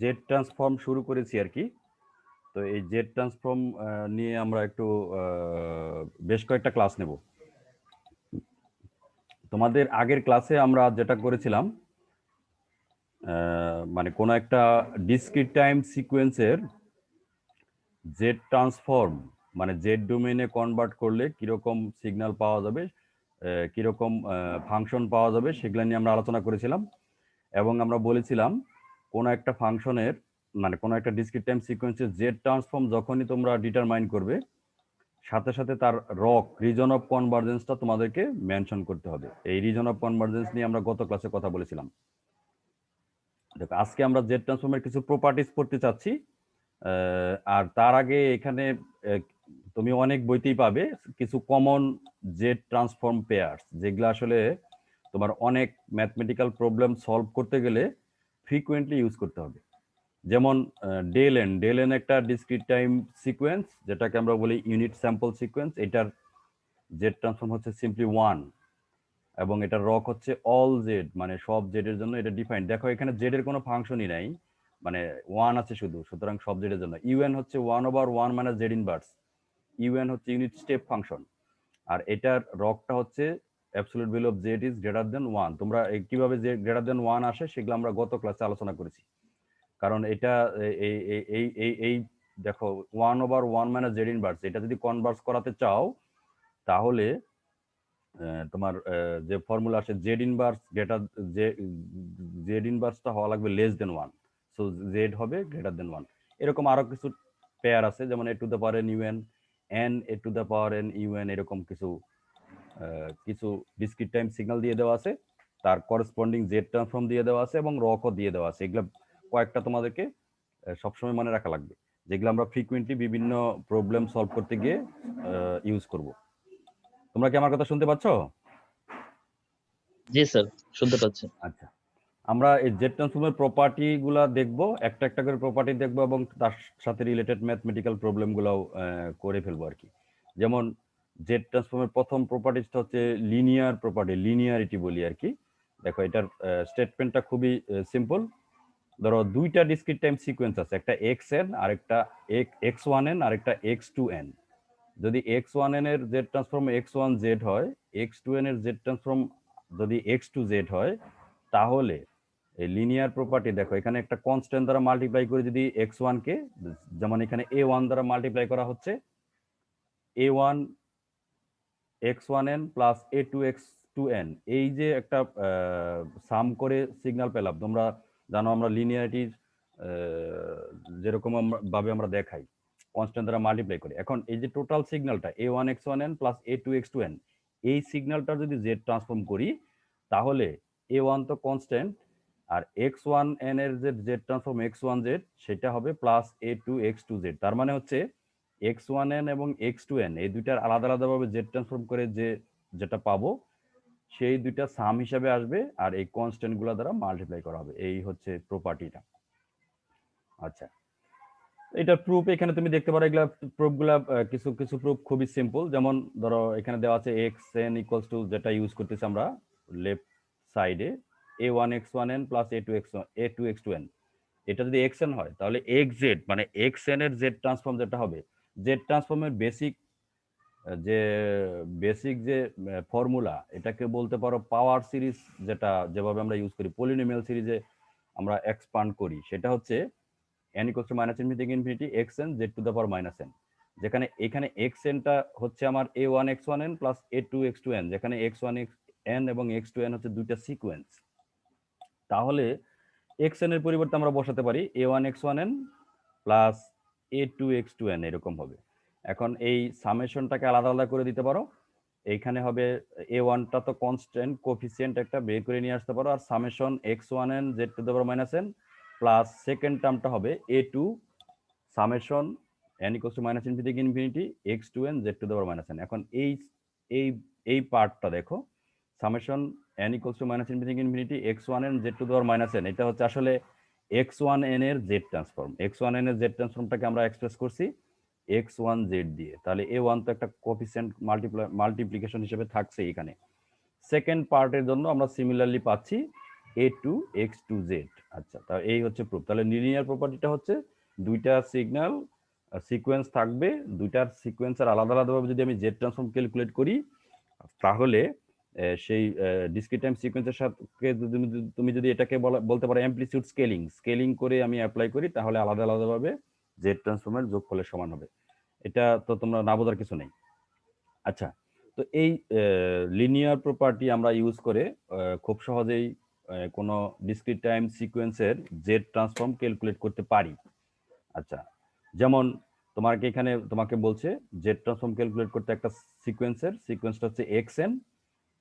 Z transform শুরু করেছি আর কি। তো এই জেড ট্রান্সফর্ম নিয়ে আমরা একটু বেশ কয়েকটা ক্লাস নেব। তোমাদের আগের ক্লাসে আমরা যেটা করেছিলাম, মানে কোনো একটা ডিসক্রিট টাইম সিকোয়েন্সের জেড ট্রান্সফর্ম, মানে জেড ডোমেইনে কনভার্ট করলে কিরকম সিগন্যাল পাওয়া যাবে, কিরকম ফাংশন পাওয়া যাবে, সেগুলো নিয়ে আমরা আলোচনা করেছিলাম। এবং আমরা বলেছিলাম কোনো একটা ফাংশনের, মানে কোনো একটা ডিসক্রিট টাইম সিকোয়েন্সের জেড ট্রান্সফর্ম যখনই তোমরা ডিটারমাইন করবে, সাথে সাথে তার রিজন অফ কনভার্জেন্সটা তোমাদেরকে মেনশন করতে হবে। এই রিজন অফ কনভার্জেন্স নিয়ে আমরা গত ক্লাসে কথা বলেছিলাম। দেখো, আজকে আমরা জেড ট্রান্সফর্মের কিছু প্রপার্টিজ পড়তে চাচ্ছি। আর তার আগে এখানে তুমি অনেক বইতেই পাবে কিছু কমন জেড ট্রান্সফর্ম পেয়ার্স, যেগুলো আসলে তোমার অনেক ম্যাথমেটিক্যাল প্রবলেম সলভ করতে গেলে ফ্রিকুয়েন্টলি ইউজ করতে হবে। যেমন ডেল এন একটা ডিসক্রিট টাইম সিকোয়েন্স, যেটাকে আমরা বলি ইউনিট স্যাম্পল সিকোয়েন্স। এটার জেড ট্রান্সফর্ম হচ্ছে সিম্পলি 1, এবং এটার রক হচ্ছে অল জেড, মানে সব জেড এর জন্য এটা ডিফাইন্ড। দেখো, এখানে জেড এর কোনো ফাংশনই নাই, মানে 1 আছে শুধু, সুতরাং সব জেড এর জন্য। ইউএন হচ্ছে 1/1 মাইনাস জেড ইনভার্স। ইউএন হচ্ছে ইউনিট স্টেপ ফাংশন, আর এটার রকটা হচ্ছে absolute value of Z is greater than 1। তোমরা কিভাবে জেড গ্রেটার দেন 1 আসে সেগুলো আমরা গত ক্লাসে আলোচনা করেছি। কারণ এটা এই এই এই এই এই দেখো, 1/1 মাইনাস জেড ইনভার্স, এটা যদি কনভার্স করাতে চাও, তাহলে তোমার যে ফর্মুলা আসে জেড ইনভার্স গ্রেটার, জেড ইনভার্সটা হওয়া লাগবে লেস দেন 1। সো জেড হবে গ্রেটার দেন 1। এরকম আরো কিছু পেয়ার আছে, যেমন A to the power N U N, N A to the power N U N, এরকম কিছু কিছু ডিসক্রিট টাইম সিগন্যাল দিয়ে দেওয়া আছে, তার করসপন্ডিং জেড ট্রান্সফর্ম দিয়ে দেওয়া আছে, এবং রকও দিয়ে দেওয়া আছে। এগুলো কয়েকটা তোমাদেরকে সবসময় মনে রাখা লাগবে, যেগুলো আমরা ফ্রিকুয়েন্টলি বিভিন্ন প্রবলেম সলভ করতে গিয়ে ইউজ করব। তোমরা কি আমার কথা শুনতে পাচ্ছ? জি স্যার, শুনতে পাচ্ছি। আচ্ছা, আমরা এই জেড ট্রান্সফর্মের প্রপার্টি গুলা দেখবো, একটা একটা করে প্রপার্টি দেখবো, এবং তার সাথে রিলেটেড ম্যাথমেটিক্যাল প্রবলেম গুলাও করে ফেলবো আর কি। যেমন জেড ট্রান্সফর্মের প্রথম প্রপার্টিটা হচ্ছে লিনিয়ার প্রপার্টি, লিনিয়ারিটি বলি আর কি। দেখো, এটার স্টেটমেন্টটা খুবই সিম্পল। ধরো, দুইটা ডিসক্রিট টাইম সিকোয়েন্স আছে, একটা এক্স এন আর একটা এক্স ওয়ান এন আর একটা এক্স টু এন। যদি এক্স ওয়ান এন এর Z transform X one Z হয়, এক্স টু এন এর জেড ট্রান্সফর্ম যদি এক্স টু জেড হয়, তাহলে এই লিনিয়ার প্রপার্টি, দেখো এখানে একটা কনস্ট্যান্ট দ্বারা মাল্টিপ্লাই করে যদি এক্স ওয়ান কে, যেমন এখানে এ ওয়ান দ্বারা মাল্টিপ্লাই করা হচ্ছে, A one X one N plus A two X two N, এই যে একটা সাম করে সিগন্যাল পেলাম। তোমরা জানো আমরা লিনিয়ারিটির যেরকম ভাবে আমরা দেখাই, কনস্ট্যান্ট দ্বারা মাল্টিপ্লাই করি। এখন এই যে টোটাল সিগন্যালটা A one X one N plus A two X two N, এই সিগন্যালটা যদি জেড ট্রান্সফর্ম করি, তাহলে এ ওয়ান তো কনস্ট্যান্ট, আর এক্স ওয়ান এন এর যে Z transform X one Z, সেটা হবে plus A two X two Z. তার মানে হচ্ছে এক্স ওয়ান এন এবং এক্স টু এন, এই দুইটার আলাদা আলাদাভাবে জেড ট্রান্সফর্ম করে যেটা পাবো, সেই দুইটা সাম হিসাবে আসবে, আর এই কনস্ট্যান্ট গুলা দ্বারা মাল্টিপ্লাই করা হবে। এই হচ্ছে প্রপার্টিটা। আচ্ছা, এটা প্রুফ এখানে তুমি দেখতে পারো। এগুলা প্রুফ গুলা কিছু কিছু প্রুফ খুবই সিম্পল। যেমন ধরো, এখানে দেওয়া আছে এক্স এন ইকুয়ালস টু, যেটা ইউজ করতেছি আমরা লেফট সাইডে, A one X one N plus A two X two N. এটা যদি এক্স এন হয়, তাহলে এক্স জেড মানে এক্স এন এর জেড ট্রান্সফর্ম যেটা হবে, জেড ট্রান্সফর্মের যে বেসিক যে ফর্মুলা, এটাকে বলতে পারো পাওয়ার সিরিজ, যেটা যেভাবে আমরা ইউজ করি পলিনোমিয়াল সিরিজে আমরা এক্সপান্ড করি, সেটা হচ্ছে n equals to minus infinity থেকে infinity X N Z to the power minus N. যেখানে এখানে এক্স এনটা হচ্ছে আমার A one X one N plus A two X two N, যেখানে এক্স ওয়ান এক্স এন এবং এক্স টু এন হচ্ছে দুইটা সিকোয়েন্স। তাহলে এক্স এন এর পরিবর্তে আমরা বসাতে পারি A one X one N plus A two X two N, এরকম হবে। এখন এই সামেশনটাকে আলাদা আলাদা করে দিতে পারো। এইখানে হবে এ ওয়ানটা তো কনস্ট্যান্ট, কোফিসিয়েন্ট একটা বের করে নিয়ে আসতে পারো, আর summation X one N Z to the power minus N plus second টার্মটা হবে A two summation N equals to minus infinity থেকে infinity X two N Z to the power minus N. এখন এই এই পার্টটা দেখো, summation N equals to minus infinity থেকে infinity X one N Z to the power minus N, এটা হচ্ছে আসলে এক্স ওয়ান এন এর Z transform. X one N এর জেড ট্রান্সফর্মটাকে আমরা এক্সপ্রেস করছি এক্স ওয়ান জেড দিয়ে, তাহলে এ ওয়ান তো একটা কোফিসিয়েন্ট মাল্টিপ্লিকেশন হিসেবে থাকছে এখানে। সেকেন্ড পার্টের জন্য আমরা সিমিলারলি পাচ্ছি এ টু এক্স টু জেড। আচ্ছা, তাহলে এই হচ্ছে প্রুফ। তাহলে লিনিয়ার প্রপার্টিটা হচ্ছে দুইটা সিগন্যাল সিকোয়েন্স থাকবে, দুইটার সিকোয়েন্সের আলাদা আলাদাভাবে যদি আমি জেড ট্রান্সফর্ম ক্যালকুলেট করি, তাহলে সেই ডিসক্রিট টাইম সিকোয়েন্সের সাথে তুমি যদি এটাকে বলতে পারো অ্যামপ্লিটিউড স্কেলিং, স্কেলিং করে আমি অ্যাপ্লাই করি, তাহলে আলাদা আলাদাভাবে জেড ট্রান্সফর্মের যোগফলের সমান হবে। এটা তো তোমরা না বোঝার কিছু নেই। আচ্ছা, তো এই লিনিয়ার প্রপার্টি আমরা ইউজ করে খুব সহজেই কোনো ডিসক্রিট টাইম সিকোয়েন্সের জেড ট্রান্সফর্ম ক্যালকুলেট করতে পারি। আচ্ছা, যেমন তোমাকে বলছে জেড ট্রান্সফর্ম ক্যালকুলেট করতে একটা সিকোয়েন্সটা হচ্ছে এক্স এন,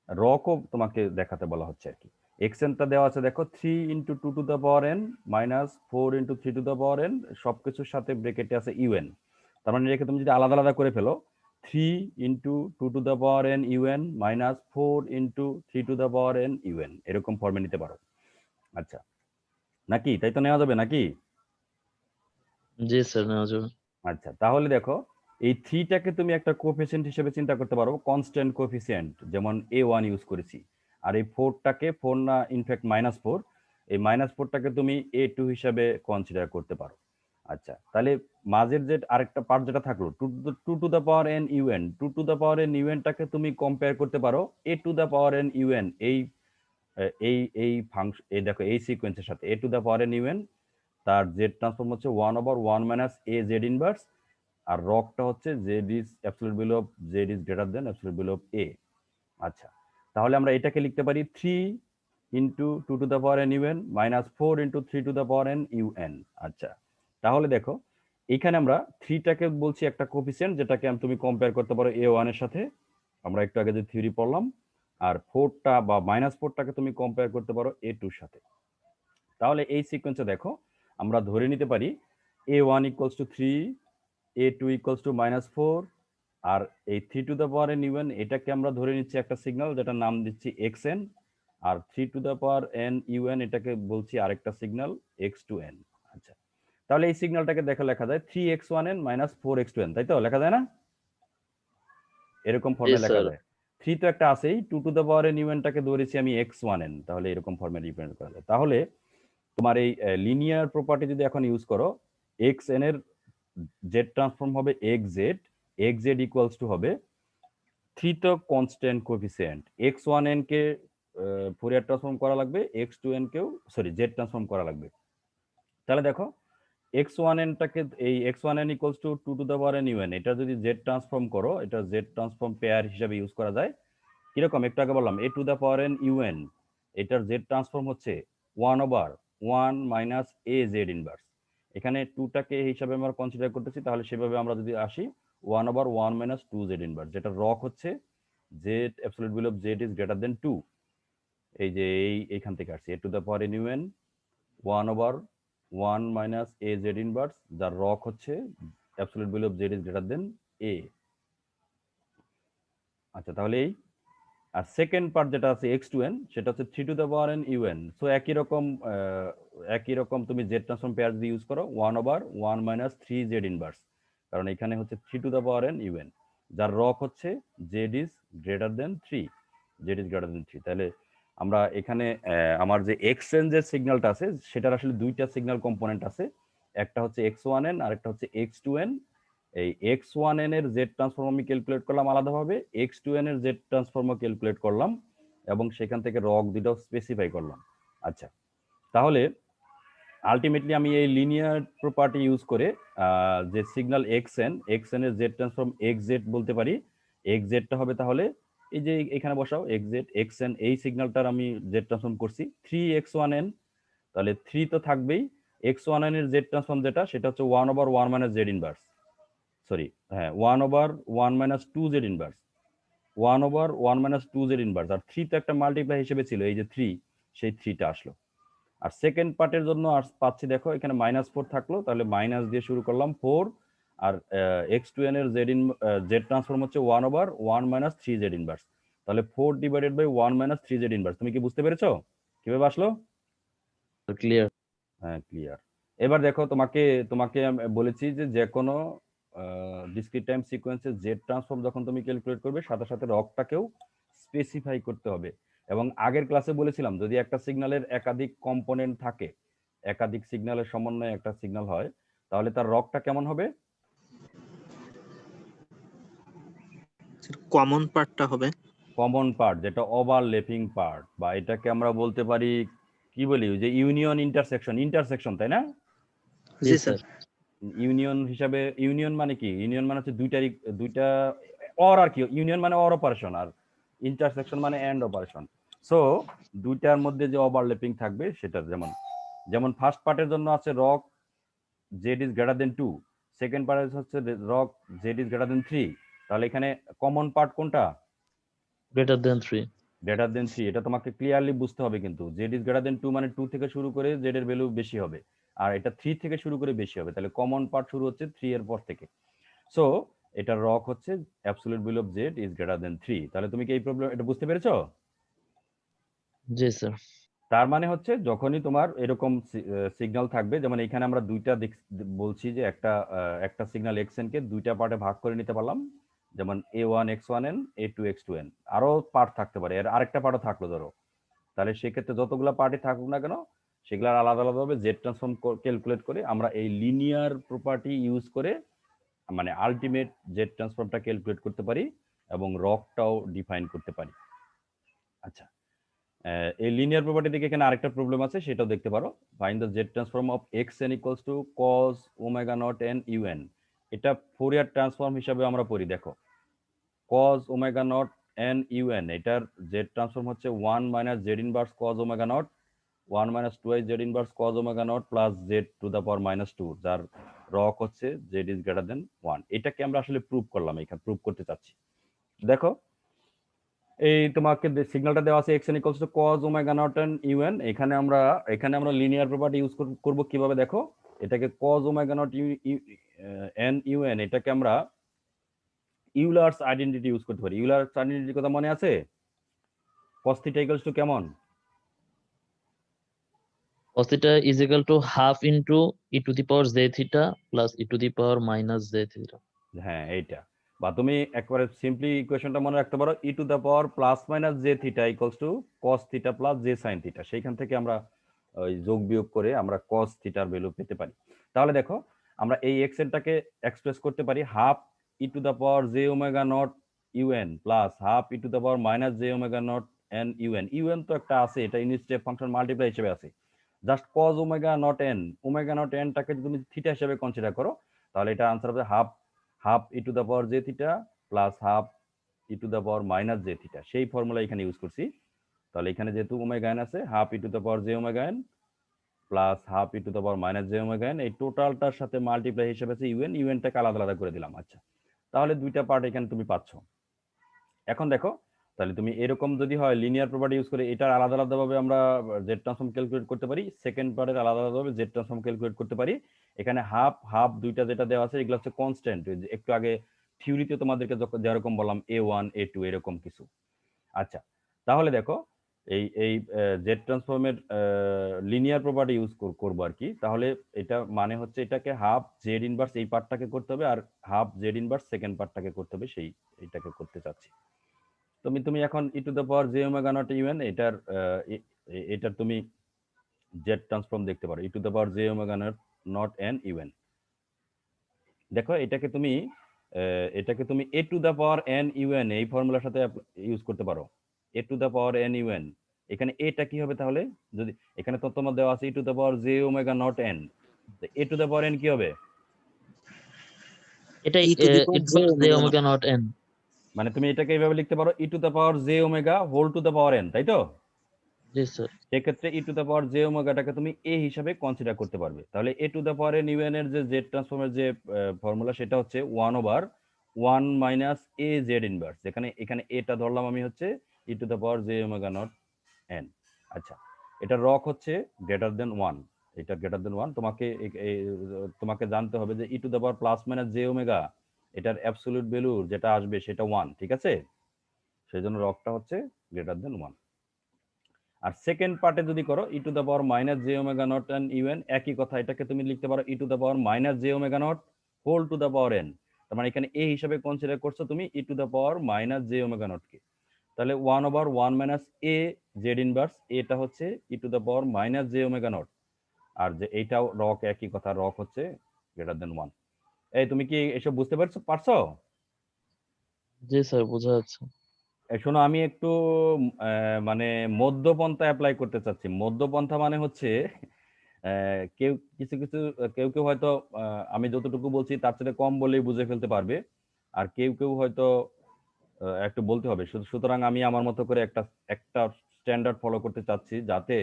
রকও তোমাকে দেখাতে বলা হচ্ছে আর কি। এক্স এনটা দেওয়া আছে দেখো 3 × 2⁻n - 4 × 3⁻n, সবকিছুর সাথে ব্রেকেটে আছে ইউএন। তার মানে রেখে তুমি যদি আলাদা আলাদা করে ফেলো 3 × 2⁻n UN - 4 × 3⁻n UN, এরকম ফর্মে নিতে পারো। আচ্ছা, নাকি তাই তো নেওয়া যাবে নাকি? জি স্যার, নেওয়া যাবে। আচ্ছা, তাহলে দেখো এই 3টাকে তুমি একটা কোএফিসিয়েন্ট হিসেবে চিন্তা করতে পারো, কনস্ট্যান্ট কোএফিসিয়েন্ট, যেমন A1 ইউজ করেছি। আর এই 4টাকে 4 না, ইনফ্যাক্ট -4, এই -4টাকে তুমি A2 হিসাবে কনসিডার করতে পারো। আচ্ছা, তাহলে মাঝের যে আরেকটা পার্ট যেটা থাকলো 2 × n UN, 2 × n UN-টাকে তুমি কম্পেয়ার করতে পারো A2 × n UN, এই ফাংশন, এই দেখো এই সিকোয়েন্সের সাথে A2 × n UN, তার জেড ট্রান্সফর্ম হচ্ছে 1/1 - a z ইনভার্স, আর রকটা হচ্ছে Z is absolute below of Z is greater than absolute below of a। আচ্ছা, তাহলে আমরা এটাকে লিখতে পারি 3 × 2⁻n UN - 4 × 3⁻n UN। আচ্ছা, তাহলে দেখো এখানে আমরা 3টাকে বলছি একটা কোফিসিয়েন্ট, যেটাকে তুমি কম্পেয়ার করতে পারো A1 এর সাথে, আমরা একটু আগে যে থিওরি পড়লাম। আর 4টা বা -4টাকে তুমি কম্পেয়ার করতে পারো A2 এর সাথে। তাহলে এই সিকোয়েন্সে দেখো আমরা ধরে নিতে পারি A1 = 3, A2 = -4, আর এই 3⁻n UN এটাকে আমরা ধরে নিচ্ছি একটা সিগন্যাল, যেটার নাম দিচ্ছি xn, আর 3⁻n UN এটাকে বলছি আরেকটা সিগন্যাল x2n। আচ্ছা, তাহলে এই সিগন্যালটাকে লেখা যায় 3x1n - 4x2n, তাই তো লেখা যায় না? এরকম জি ফর্মে লেখা স্যার। যায়। 3 তো একটা আছেই, 2⁻n UN-টাকে ধরেছি আমি x1n, তাহলে এরকম ফর্মে রিপ্রেজেন্ট করা যায়। তাহলে তোমার এই লিনিয়ার প্রপার্টি যদি এখন ইউজ করো, এক্স এন এর জেড ট্রান্সফর্ম হবে এক্স জেড ইকুয়ালস টু হবে 3 তো কনস্ট্যান্ট কোএফিসিয়েন্ট, x1n কে ফুরিয়ার ট্রান্সফর্ম করা লাগবে, x2n কেও জেড ট্রান্সফর্ম করা লাগবে। তাহলে দেখো x1n-টাকে, এই x1n = 2⁻n UN, এটা যদি জেড ট্রান্সফর্ম করো, এটা জেড ট্রান্সফর্ম পেয়ার হিসাবে ইউজ করা যায়। কিরকম? একটু আগে বললাম A2n UN, এটার জেড ট্রান্সফর্ম হচ্ছে 1/1 - a z ইনভার্স। এখানে 2টাকে হিসাবে আমরা কনসিডার করতেছি, তাহলে সেভাবে আমরা যদি আসি 1/1 - 2 z ইনভার্স, যেটা রক হচ্ছে z absolute below of z is greater than 2। এই যে এইখান থেকে আসছে A2n UN 1/1 - a z inverse, যার রক হচ্ছে absolute below of z is greater then a। আচ্ছা, তাহলে এই আর সেকেন্ড পার্ট যেটা আছে x2n, সেটা হচ্ছে 3⁻n UN। সো একই রকম তুমি জেড ট্রান্সফর্ম পেয়ার যদি ইউজ করো 1/1 - 3 z ইনভার্স, কারণ এখানে হচ্ছে 3⁻n UN, যার রক হচ্ছে z ইজ গ্রেটার দেন 3, তাহলে আমরা এখানে আমার যে এক্সচেঞ্জ যে সিগন্যালটা আছে, সেটার আসলে দুইটা সিগন্যাল কম্পোনেন্ট আছে, একটা হচ্ছে x1n আর একটা হচ্ছে x2n। এই x1n এর জেড ট্রান্সফর্ম আমি ক্যালকুলেট করলাম আলাদাভাবে, x2n এর জেড ট্রান্সফর্মও ক্যালকুলেট করলাম, এবং সেখান থেকে রক দুটাও স্পেসিফাই করলাম। আচ্ছা, তাহলে আলটিমেটলি আমি এই লিনিয়ার প্রপার্টি ইউজ করে যে সিগন্যাল xn এর জেড ট্রান্সফর্ম xz বলতে পারি। xz-টা হবে তাহলে এই যে এখানে বসাও xn, এই সিগন্যালটার আমি জেড ট্রান্সফর্ম করছি 3x1n, তাহলে 3 তো থাকবেই, x1n এর জেড ট্রান্সফর্ম যেটা, সেটা হচ্ছে 1/1 - z ইনভার্স, সরি হ্যাঁ 1/1 - 2 z ইনভার্স, 1/1 - 2 z ইনভার্স। আর 3 তো একটা মাল্টিপ্লাই হিসেবে ছিল, এই যে 3, সেই 3টা আসলো। আর সেকেন্ড পার্টের জন্য পাচ্ছি দেখো এখানে -4 থাকলো, তাহলে মাইনাস দিয়ে শুরু করলাম 4, আর x2n এর জেড ট্রান্সফর্ম হচ্ছে 1/1 - 3 z ইনভার্স, তাহলে 4/1 - 3 z ইনভার্স। তুমি কি বুঝতে পেরেছো কিভাবে আসলো? ক্লিয়ার। হ্যাঁ, ক্লিয়ার। এবার দেখো তোমাকে তোমাকে আমি বলেছি যে কোনো ডিসক্রিট টাইম সিকোয়েন্সের জেড ট্রান্সফর্ম যখন তুমি ক্যালকুলেট করবে, সাথে সাথে রকটাকেও স্পেসিফাই করতে হবে, এবং আগের ক্লাসে বলেছিলাম যদি একটা সিগন্যালের একাধিক কম্পোনেন্ট থাকে, একাধিক সিগন্যালের সমন্বয়ে একটা সিগন্যাল হয়, তাহলে তার রগটা কেমন হবে? কমন পার্টটা হবে কমন পার্ট, যেটা ওভারল্যাপিং পার্ট, বা এটাকে আমরা বলতে পারি কি বলি, ওই যে ইউনিয়ন ইন্টারসেকশন, তাই না? জি স্যার ইউনিয়ন হিসাবে, ইউনিয়ন মানে কি? ইউনিয়ন মানে হচ্ছে দুইটা অর আর কি, ইউনিয়ন মানে অর অপারেশন, আর ইন্টারসেকশন মানে এন্ড অপারেশন। সো দুইটার মধ্যে যে ওভারল্যাপিং থাকবে সেটা, যেমন ফার্স্ট পার্টের জন্য আছে ROC Z is greater than 2, second part হচ্ছে ROC Z is greater than 3, তাহলে এখানে কমন পার্ট কোনটা? greater than 3. Greater than 3। এটা তোমাকে ক্লিয়ারলি বুঝতে হবে, কিন্তু জেড ইজ গ্রেটার দেন 2 মানে 2 থেকে শুরু করে জেড এর ভ্যালু বেশি হবে, আর এটা 3 থেকে শুরু করে বেশি হবে, তাহলে কমন পার্ট শুরু হচ্ছে 3 এর পর থেকে। সো এটার রক হচ্ছে absolute value of Z is greater than 3। তাহলে তুমি কি এই প্রবলেম এটা বুঝতে পেরেছো? জি স্যার। তার মানে হচ্ছে যখনই তোমার এরকম সিগন্যাল থাকবে, যেমন এখানে আমরা দুইটা বলছি যে একটা সিগন্যাল এক্সএন কে দুইটা পার্টে ভাগ করে নিতে পারলাম, যেমন A1X1N A2X2N, আরো পার্ট থাকতে পারে, এর আরেকটা পার্টও থাকলো ধরো, তাহলে সেক্ষেত্রে যতগুলো পার্টি থাকুক না কেন সেগুলার আলাদা আলাদাভাবে জেড ট্রান্সফর্ম ক্যালকুলেট করে আমরা এই লিনিয়ার প্রপার্টি ইউজ করে মানে আলটিমেট জেড ট্রান্সফর্মটা ক্যালকুলেট করতে পারি এবং রকটাও ডিফাইন করতে পারি। আচ্ছা, এই লিনিয়ার প্রপার্টি থেকে এখানে আরেকটা প্রবলেম আছে, সেটাও দেখতে পারো। Find the Z transform of xn equals two cos omega not n un। এটা ফোরিয়ার ট্রান্সফর্ম হিসাবে আমরা পড়ি, দেখো cos omega not n un, এটার জেড ট্রান্সফর্ম হচ্ছে 1 minus Z inverse cos omega not 1 minus 2 Z inverse cos omega not plus Z to the power minus 2, যার rock হচ্ছে Z is greater than 1। এটাকে আমরা আসলে প্রুভ করলাম, এখানে prove করতে চাচ্ছি। দেখো এই তোমাকে সিগন্যালটা দেওয়া আছে xn equals two cos omega not n un। এখানে আমরা লিনিয়ার প্রপার্টি ইউজ করব কিভাবে, দেখো এটাকে cos omega not n un, এটাকে আমরা ইউলারস আইডেন্টিটি ইউজ করতে পারি। ইউলারস আইডেন্টিটির কথা মনে আছে? cos থিটা ইকুয়ালস টু কেমন? Cos theta is equal to half into e to the power j theta plus e to the power minus j theta. হ্যাঁ এইটা, বা তুমি একবারে সিম্পলি ইকুয়েশনটা মনে রাখতে পারো E to the power plus minus J theta equals to cos theta plus J sine theta. সেইখান থেকে আমরা ওই যোগ বিয়োগ করে আমরা কস থিটার ভ্যালু পেতে পারি। তাহলে দেখো আমরা এই এক্সেলটাকে এক্সপ্রেস করতে পারি half E to the power J omega naught UN plus half E to the power minus J omega naught N UN. UN তো একটা আছে, এটা ইউনিট স্টেপ ফাংশন মাল্টিপ্লাই হিসেবে আছে। Just cos omega naught N, omega naught এনটাকে যদি তুমি theta হিসেবে কনসিডার করো, তাহলে এটা আনসার হবে half E to the power J theta plus half E to the power minus J theta. সেই ফর্মুলা এখানে ইউজ করছি। তাহলে এখানে যেহেতু ওমেগা এন আছে, half E to the power J omega N plus half E to the power minus J omega N, এই টোটালটার সাথে multiply হিসেবে আছে ইউএন, ইউএনটাকে আলাদা আলাদা করে দিলাম। আচ্ছা, তাহলে দুইটা পার্ট এখানে তুমি পাচ্ছ। এখন দেখো তাহলে তুমি এরকম যদি হয় লিনিয়ার প্রপার্টি ইউজ করে এটার আলাদা আলাদাভাবে আমরা জেড ট্রান্সফর্ম ক্যালকুলেট করতে পারি, সেকেন্ড পার্টের আলাদা আলাদাভাবে জেড ট্রান্সফর্ম ক্যালকুলেট করতে পারি। এখানে হাফ দুইটা যেটা দেওয়া আছে এগুলো হচ্ছে কনস্ট্যান্ট, একটু আগে থিওরিতে তোমাদেরকে যেরকম বললাম A1 A2 এরকম কিছু। আচ্ছা, তাহলে দেখো এই জেড ট্রান্সফর্মের লিনিয়ার প্রপার্টি ইউজ করবো আর কি। তাহলে এটা মানে হচ্ছে এটাকে হাফ জেড ইনভার্স এই পার্টটাকে করতে হবে, আর হাফ জেড ইনভার্স সেকেন্ড পার্টটাকে করতে হবে, এইটাকে করতে চাচ্ছি। তুমি এখন E to the power J omega naught U N এটার তুমি জেড ট্রান্সফর্ম দেখতে পারো, E to the power J omega naught N U N. দেখো এটাকে তুমি A to the power N U N এই ফর্মুলার সাথে ইউজ করতে পারো। A to the power N U N, এখানে এটা কি হবে তাহলে, যদি এখানে তো তোমার দেওয়া আছে E to the power J omega naught N, A to the power N কি হবে? এটা e to the power it j was j omega omega not n. মানে তুমি এটাকে এইভাবে লিখতে পারো E to the power J omega whole to the power N, তাই তো? জি স্যার। সেক্ষেত্রে E to the power J ওমেগাটাকে তুমি এ হিসাবে কনসিডার করতে পারবে। তাহলে A to the power N U N এর যে জেড ট্রান্সফর্মের যে ফর্মুলা সেটা হচ্ছে 1/1 মাইনাস এ জেড ইনভার্স, এখানে এটা ধরলাম আমি হচ্ছে E to the power J omega naught N. আচ্ছা, এটা রক হচ্ছে গ্রেটার দেন 1, এটা গ্রেটার দেন 1। তোমাকে জানতে হবে যে E to the power plus minus J omega এটার অ্যাবসলিউট ভ্যালু যেটা আসবে সেটা 1, ঠিক আছে? সেই জন্য রকটা হচ্ছে গ্রেটার দেন 1। আর সেকেন্ড পার্টে যদি করো E to the power minus J omega naught N U N, একই কথা, এটাকে তুমি লিখতে পারো E to the power minus J omega naught whole to the power N. তার মানে এখানে এ হিসাবে কনসিডার করছো তুমি E to the power minus J omega naught কে। তাহলে 1/1 মাইনাস এ জেড ইনভার্স, এটা হচ্ছে E to the power minus J omega naught. আর যে এইটাও রক, একই কথা, রক হচ্ছে গ্রেটার দেন 1। এই তুমি কি এসব বুঝতে পারছো? জি স্যার, বোঝা যাচ্ছে। শোনো, আমি একটু মানে মধ্যপন্থা অ্যাপ্লাই করতে চাচ্ছি। মধ্যপন্থা মানে হচ্ছে কেউ কিছু কিছু কেউ কেউ হয়তো আমি যতটুকু বলছি তার চেয়ে কম বলেই বুঝে ফেলতে পারবে, আর কেউ কেউ হয়তো একটু বলতে হবে। সুতরাং আমি আমার মতো করে একটা একটা স্ট্যান্ডার্ড ফলো করতে চাচ্ছি, যাতে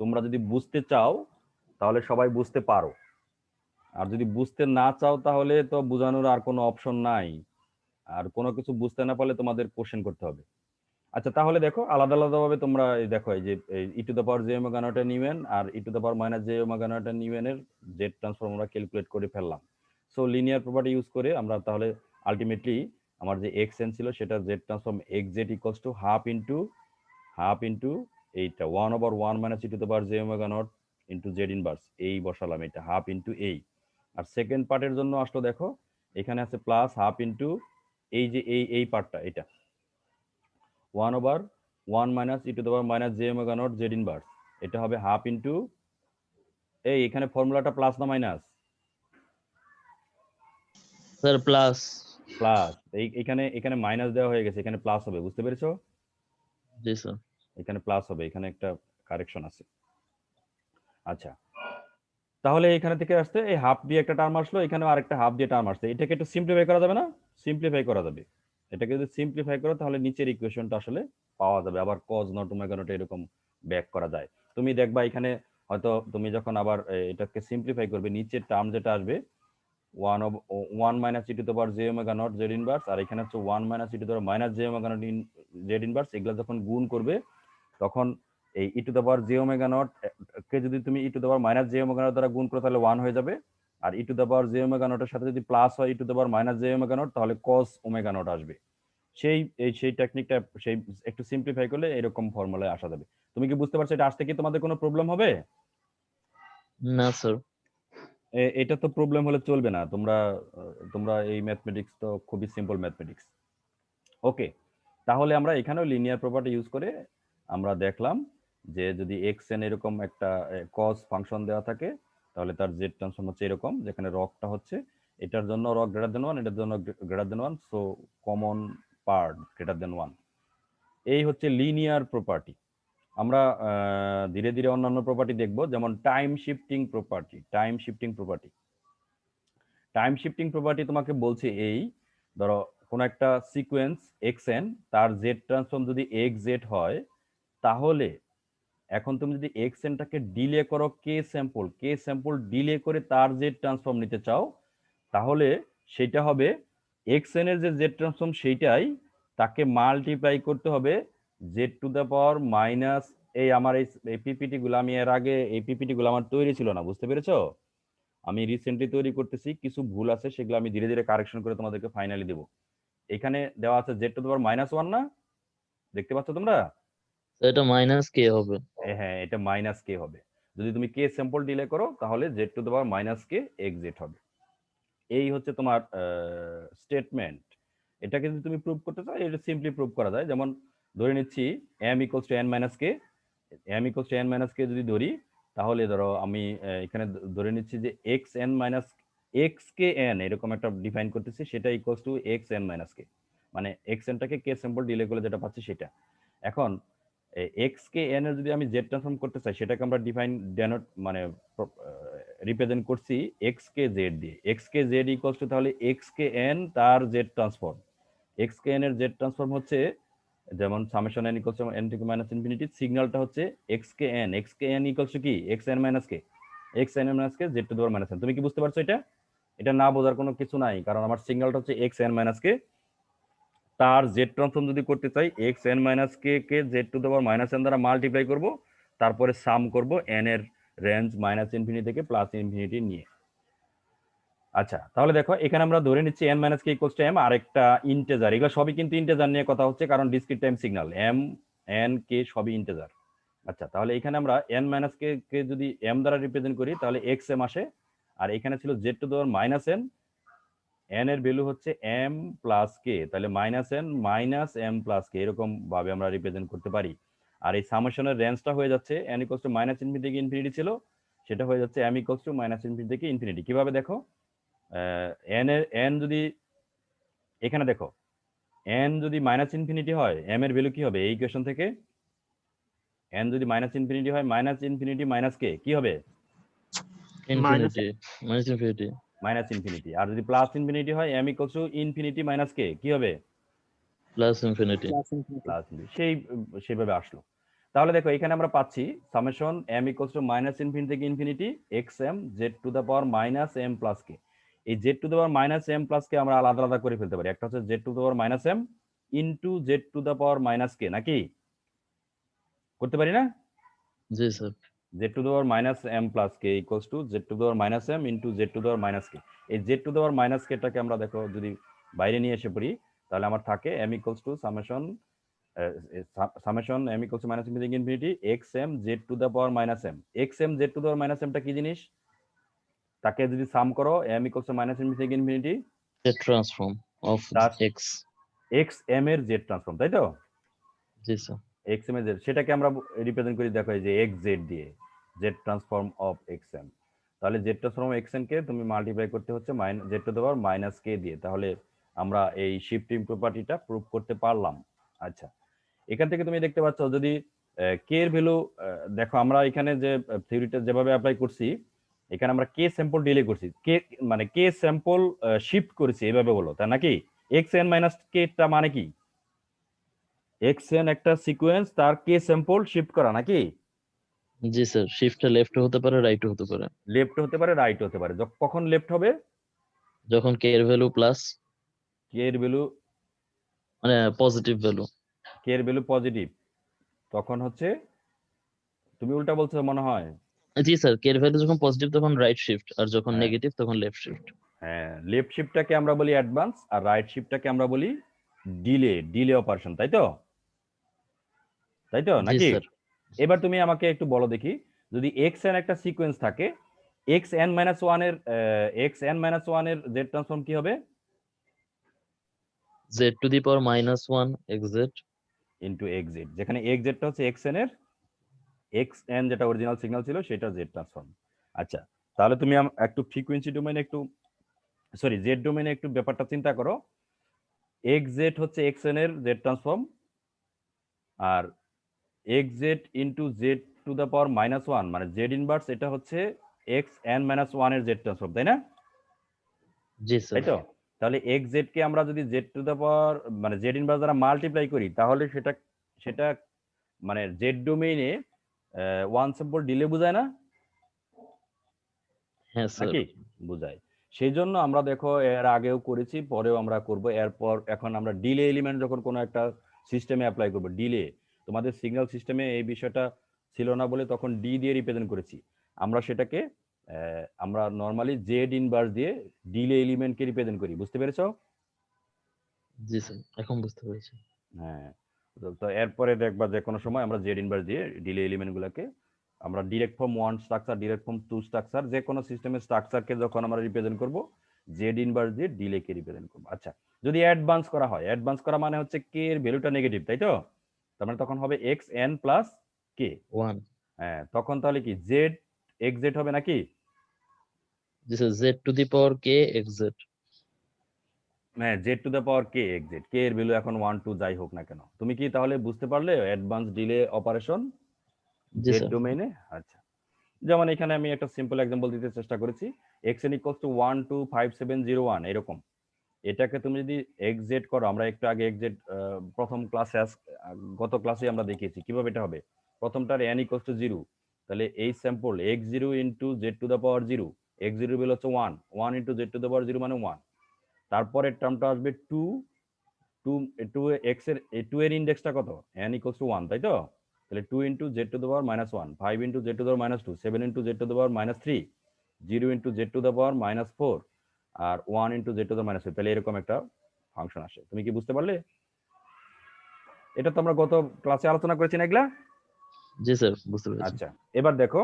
তোমরা যদি বুঝতে চাও তাহলে সবাই বুঝতে পারো, আর যদি বুঝতে না চাও তাহলে তো বোঝানোর আর কোনো অপশন নাই। আর কোনো কিছু বুঝতে না পারলে তোমাদের কোশ্চেন করতে হবে। আচ্ছা, তাহলে দেখো আলাদা আলাদা ভাবে তোমরা এই দেখো, এই যে E to the power J omega naught U N আর E to the power minus J omega naught U N এর জেড ট্রান্সফর্ম আমরা ক্যালকুলেট করে ফেললাম। সো লিনিয়ার প্রপার্টি ইউজ করে আমরা তাহলে আলটিমেটলি আমার যে এক্স এন ছিল সেটা Z transform x Z equals to half into এইটা 1/1 minus E to the power J omega not into Z inverse, এই বসালাম, এটা হাফ ইন্টু এই। আর সেকেন্ড পার্টের জন্য আসলো, দেখো এখানে আছে প্লাস হাফ ইন্টু এই যে এই পার্টটা, এটা 1/1 minus E to the power minus J omega naught Z inverse, এটা হবে হাফ ইন্টু এখানে ফর্মুলাটা প্লাস না মাইনাস? Sir plus. প্লাস। এখানে এখানে মাইনাস দেওয়া হয়ে গেছে, এখানে প্লাস হবে, বুঝতে পেরেছো? জি স্যার। এখানে প্লাস হবে, এখানে একটা কারেকশন আছে। আচ্ছা, তাহলে এখানে থেকে আসতে এই হাফ দিয়ে একটা টার্ম আসলো, এখানে আরেকটা হাফ দিয়ে টার্ম আসছে, এটাকে একটু সিম্পলিফাই করা যাবে না? সিম্পলিফাই করা যাবে। এটাকে যদি সিম্পলিফাই করো তাহলে নিচের ইকুয়েশনটা আসলে পাওয়া যাবে। আবার কজ নট ওমেগা নট এরকম ব্যাক করা যায়। তুমি দেখবা এখানে হয়তো তুমি যখন আবার এটাকে সিম্পলিফাই করবে, নিচের টার্ম যেটা আসবে 1 minus E to the power J omega naught Z inverse, আর এখানে হচ্ছে 1 minus E to the power minus J omega naught Z inverse, এগুলো যখন গুণ করবে তখন এই E to the power J omega naught কে যদি তুমি E to the power minus J omega naught দ্বারা গুণ করো তাহলে 1 হয়ে যাবে। আর E to the power J omega নটের সাথে যদি প্লাস হয় E to the power minus J omega naught, তাহলে কস ওমেগা নট আসবে। সেই টেকনিকটা সেই একটু সিম্পলিফাই করলে এরকম ফর্মুলায় আসা যাবে। তুমি কি বুঝতে পারছো? এটা আসতে কি তোমাদের কোনো প্রবলেম হবে? না স্যার। এটা তো প্রবলেম হলে চলবে না। তোমরা তোমরা এই ম্যাথমেটিক্স তো খুবই সিম্পল ম্যাথমেটিক্স। ওকে, তাহলে আমরা এখানেও লিনিয়ার প্রপার্টি ইউজ করে আমরা দেখলাম যে যদি এক্স এন এরকম একটা কজ ফাংশন দেওয়া থাকে তাহলে তার জেড ট্রান্সফর্ম হচ্ছে এরকম, যেখানে রকটা হচ্ছে এটার জন্য রক গ্রেটার দেন 1, এটার জন্য greater than 1, so common part greater than 1। এই হচ্ছে লিনিয়ার প্রপার্টি। আমরা ধীরে ধীরে অন্যান্য প্রপার্টি দেখব, যেমন time shifting property. Time shifting property তোমাকে বলছে এই, ধরো কোনো একটা সিকোয়েন্স এক্স এন, তার জেড ট্রান্সফর্ম যদি এক্স জেড হয়, তাহলে এখন তুমি যদি এক্স এনটাকে ডিলে করো কে স্যাম্পল ডিলে করে তার জেড ট্রান্সফর্ম নিতে চাও, তাহলে সেটা হবে এক্স এন এর যে জেড ট্রান্সফর্ম সেইটাই তাকে মাল্টিপ্লাই করতে হবে Z to the power minus আমার এই পিপিটি গুলো, আমি এর আগে এই পিপিটি গুলো আমার তৈরি ছিল না, বুঝতে পেরেছো? আমি রিসেন্টলি তৈরি করতেছি, কিছু ভুল আছে, সেগুলো আমি ধীরে ধীরে কারেকশন করে তোমাদেরকে ফাইনালি দেবো। এখানে দেওয়া আছে জেড টু দ্য পাওয়ার -1 না, দেখতে পাচ্ছ তোমরা? এটা মাইনাস কে হবে? হ্যাঁ, এটা মাইনাস কে হবে। যদি তুমি কে স্যাম্পল ডিলে করো তাহলে Z to the power minus K x Z হবে। এই হচ্ছে তোমার স্টেটমেন্ট। এটাকে যদি তুমি প্রুভ করতে চাও, এটা সিম্পলি প্রুভ করা যায়। যেমন ধরে নিচ্ছি m equals to n minus K, যদি ধরি, তাহলে ধরো আমি এখানে ধরে নিচ্ছি যে X N minus X K N এরকম একটা ডিফাইন করতেছি, সেটা equals to X N minus K, মানে এক্স এনটাকে কে স্যাম্পল ডিলে করলে যেটা পাচ্ছি সেটা। এখন এক্স কে এন এর যদি আমি জেড ট্রান্সফর্ম করতে চাই, সেটাকে আমরা ডিফাইন ডেনোট মানে রিপ্রেজেন্ট করছি এক্স কে জেড দিয়ে। X K Z equals to তাহলে এক্স কে এন তার Z transform. X K N এর জেড ট্রান্সফর্ম হচ্ছে যেমন summation n equals to n থেকে মাইনাস ইনফিনিটি, সিগন্যালটা হচ্ছে X K N equals to কি X N minus K Z to the power minus N. তুমি কি বুঝতে পারছো? এটা না বোঝার কোনো কিছু নাই, কারণ আমার সিগন্যালটা হচ্ছে এক্স এন মাইনাস কে, তার জেড ট্রান্সফর্ম যদি করতে চাই x N minus K K Z to the power minus N দ্বারা মাল্টিপ্লাই করব, তারপরে সাম করব এন এর রেঞ্জ মাইনাস ইনফিনিটি থেকে প্লাস ইনফিনিটি নিয়ে। আচ্ছা, তাহলে দেখো এখানে আমরা ধরে নিচ্ছি n মাইনাস কে ইকুয়ালস টু m, আরেকটা ইন্টিজার। এগুলো সবই কিন্তু ইন্টিজার নিয়ে কথা হচ্ছে, কারণ discrete time signal m n k সবই ইন্টিজার। আচ্ছা, তাহলে এখানে আমরা n মাইনাস কে কে যদি m দ্বারা রিপ্রেজেন্ট করি তাহলে x m আসে, আর এখানে ছিল z to the power minus n, n এর ভ্যালু হচ্ছে m প্লাস কে, তাহলে minus n minus m plus K, এরকম ভাবে আমরা রিপ্রেজেন্ট করতে পারি। আর এই সামেশনের রেঞ্জটা হয়ে যাচ্ছে n equals to minus infinity থেকে ইনফিনিটি ছিল, সেটা হয়ে যাচ্ছে m equals to minus infinity থেকে ইনফিনিটি। কিভাবে দেখো, n যদি এখানে দেখো n যদি মাইনাস ইনফিনিটি হয় m এর ভ্যালু কি হবে এই ইকুয়েশন থেকে? n যদি মাইনাস ইনফিনিটি হয় মাইনাস ইনফিনিটি মাইনাস কে কি হবে? Infinity minus infinity minus infinity. আর যদি প্লাস ইনফিনিটি হয় m equals to infinity minus K কি হবে? Plus infinity. প্লাস সেইভাবে আসলো। তাহলে দেখো এখানে আমরা পাচ্ছি summation m equals to minus infinity থেকে infinity xm z to the power minus m plus K. এই z to the power minus m plus K আমরা আলাদা আলাদা করে ফেলতে পারি। একটা হচ্ছে z to the power minus m into z to the power minus K, নাকি করতে পারি না? জি sir. z to the power minus m plus K equals to z to the power minus m into z to the power minus K. এই z to the power minus কেটাকে আমরা দেখো যদি বাইরে নিয়ে এসে পড়ি তাহলে আমার থাকে m equals to summation m equals to minus infinity infinity xm z to the power minus m। xm z to the power minus m টা কি জিনিস? তাকে যদি সাম করো m equals to minus infinity থেকে infinity Z transform of Plus X. xm এর z transform, তাই তো? জি স্যার। xm এর z, সেটাকে আমরা রিপ্রেজেন্ট করি দেখো এই যে xz দিয়ে, z ট্রান্সফর্ম অফ xm। তাহলে z ট্রান্সফর্ম অফ xm কে তুমি মাল্টিপ্লাই করতে হচ্ছে z to the power minus K দিয়ে, তাহলে আমরা এই শিফটিং প্রপার্টিটা প্রুভ করতে পারলাম। আচ্ছা, এখান থেকে তুমি দেখতে পাচ্ছ যদি কে এর ভ্যালু দেখো আমরা এখানে যে থিওরিটা যেভাবে অ্যাপ্লাই করছি এখানে আমরা কে স্যাম্পল ডিলে করছি, কে মানে কে স্যাম্পল শিফট করেছি এভাবে বলো, তাই নাকি? xn মাইনাস কে টা মানে কি? xn একটা সিকোয়েন্স, তার কে স্যাম্পল শিফট করা, নাকি? জি স্যার, শিফটটা লেফট হতে পারে রাইট হতে পারে। লেফট হতে পারে রাইট হতে পারে। কখন লেফট হবে? যখন কে এর ভ্যালু প্লাস কে এর ভ্যালু মানে পজিটিভ ভ্যালু। কে এর ভ্যালু পজিটিভ, তখন হচ্ছে তুমি উল্টা বলছো মনে হয়। জি স্যার, কে এর ভ্যালু যখন পজিটিভ তখন রাইট শিফট, আর যখন হ্যাঁ। নেগেটিভ তখন লেফট শিফট। হ্যাঁ, লেফট শিফটটাকে আমরা বলি অ্যাডভান্স আর রাইট শিফটটাকে আমরা বলি ডিলে অপারেশন, তাই তো? তাই তো জি নাকি? স্যার। এবার তুমি আমাকে একটু বলো দেখি, যদি xn একটা সিকোয়েন্স থাকে xn-1 এর জেড ট্রান্সফর্ম কি হবে? Z to the power minus one xz into xz, যেখানে xz টা হচ্ছে xn এর xn যেটা অরিজিনাল সিগন্যাল ছিল সেটা জেড ট্রান্সফর্ম। আচ্ছা, তাহলে তুমি একটু ফ্রিকোয়েন্সি ডোমেইনে জেড ডোমেইনে একটু ব্যাপারটা চিন্তা করো। xz হচ্ছে xn এর জেড ট্রান্সফর্ম, আর xz into Z to the power minus one মানে জেড ইনভার্স, এটা হচ্ছে xn-1 এর জেড ট্রান্সফর্ম, তাই না? জি স্যার। তাই তো? তাহলে xz কে আমরা যদি জেড টু দা পাওয়ার মানে জেড ইনভার্স দ্বারা মাল্টিপ্লাই করি তাহলে সেটা মানে জেড ডোমেইনে ওয়ান স্যাম্পল ডিলে বোঝায় না, হ্যাঁ স্যার। নাকি? বোঝায়। সেই জন্য আমরা দেখো এর আগেও করেছি, পরেও আমরা করব। এরপর এখন আমরা ডিলে এলিমেন্ট যখন কোনো একটা সিস্টেমে অ্যাপ্লাই করব, ডিলে তোমাদের সিগন্যাল সিস্টেমে এই বিষয়টা ছিল না বলে তখন ডি দিয়ে রিপ্রেজেন্ট করেছি। আমরা সেটাকে আমরা নর্মালি জেড ইনভার্স দিয়ে ডিলে এলিমেন্টকে রিপ্রেজেন্ট করি। বুঝতে পেরেছো? জি স্যার, এখন বুঝতে পেরেছি। হ্যাঁ, তো এরপরে দেখবা যে কোনো সময় আমরা জেড ইনভার্স দিয়ে ডিলে এলিমেন্ট গুলাকে আমরা direct form 1 structure, direct form 2 structure, যে কোনো সিস্টেমের স্ট্রাকচারকে যখন আমরা রিপ্রেজেন্ট করব জেড ইনভার্স দিয়ে ডিলে কে রিপ্রেজেন্ট করব। আচ্ছা, যদি অ্যাডভান্স করা হয়, অ্যাডভান্স করা মানে হচ্ছে কে এর ভ্যালুটা নেগেটিভ, তাই তো? তার মানে তখন হবে xn প্লাস কে। 1। হ্যাঁ, তখন তাহলে কি জেড xz হবে নাকি? জি sir, Z to the power K xz। হ্যাঁ, Z to the power K xz, K এর ভ্যালু এখন 1 2 যাই হোক না কেন। তুমি কি তাহলে বুঝতে পারলে অ্যাডভান্স ডিলে অপারেশন জি জেড স্যার। ডোমেইনে? আচ্ছা, যেমন এখানে আমি একটা সিম্পল এক্সাম্পল দিতে চেষ্টা করেছি, xn ইকুয়ালস টু 1 2 5 7 0 1 এরকম। এটাকে তুমি যদি xz করো, আমরা একটু আগে xz প্রথম ক্লাসে গত ক্লাসে আমরা দেখিয়েছি কিভাবে এটা হবে। প্রথমটার n ইকুয়ালস টু 0, তাহলে এই sample x0 into z to the power 0, x0 এর ভ্যালু হচ্ছে 1, 1 ইনটু z টু দ্য পাওয়ার 0 মানে 1। তারপরের টার্মটা আসবে 2 2 x এর 2 এর ইনডেক্সটা কত? n ইকুয়ালস টু 1, তাই তো? তাহলে 2 into z to the power -1, 5 into z to the power -2, 7 into z to the power -3, 0 into z to the power -4 আর 1 ইনটু z টু দ্য -3। তাহলে এরকম একটা ফাংশন আসে। তুমি কি বুঝতে পারলে? এটা তো আমরা গত ক্লাসে আলোচনা করেছি না এগুলা? জি স্যার, বুঝতে পেরেছি। আচ্ছা, এবার দেখো।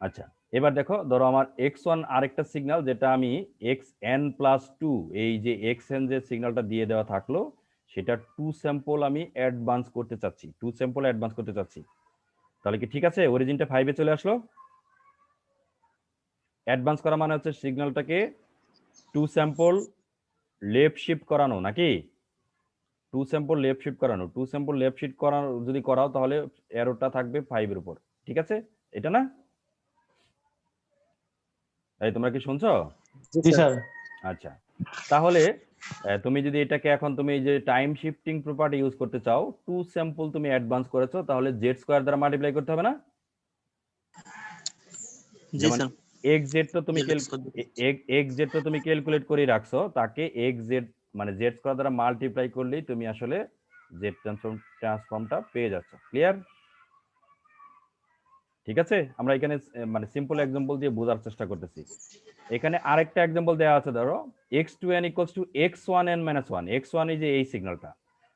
আচ্ছা, এবার দেখো, ধরো আমার x1 আরেকটা সিগন্যাল যেটা আমি xn+2, এই যে xn যে সিগন্যালটা দিয়ে দেওয়া থাকলো সেটা 2 স্যাম্পল আমি অ্যাডভান্স করতে চাচ্ছি, 2 স্যাম্পল অ্যাডভান্স করতে চাচ্ছি। তাহলে কি ঠিক আছে? অরিজিনটা 5 এ চলে আসলো। অ্যাডভান্স করা মানে হচ্ছে সিগন্যালটাকে 2 স্যাম্পল লেফট শিফট করানো, নাকি? 2 স্যাম্পল লেফট শিফট করানো, 2 স্যাম্পল লেফট শিফট করানো যদি করাও তাহলে অ্যারোটা থাকবে 5 এর উপর। ঠিক আছে, এটা না? এই তোমরা কি শুনছো? জি স্যার। আচ্ছা, তাহলে তুমি যদি এটাকে এখন তুমি এই যে টাইম শিফটিং প্রপার্টি ইউজ করতে চাও, 2 স্যাম্পল তুমি অ্যাডভান্স করেছো, তাহলে জেড স্কয়ার দ্বারা মাল্টিপ্লাই করতে হবে না? জি যেমন স্যার। xz তো তুমি xz তো তুমি ক্যালকুলেট করে রাখছো, তাকে xz মানে জেড স্কয়ার দ্বারা মাল্টিপ্লাই করলেই তুমি আসলে জেড ট্রান্সফর্মটা পেয়ে যাচ্ছ। ক্লিয়ার? ঠিক আছে, আমরা এখানে মানে সিম্পল এক্সাম্পল দিয়ে বোঝার চেষ্টা করতেছি। এখানে আরেকটা এক্সাম্পল দেওয়া আছে, ধরো x2n = x1n - 1। x1 এই যে এই সিগন্যালটা,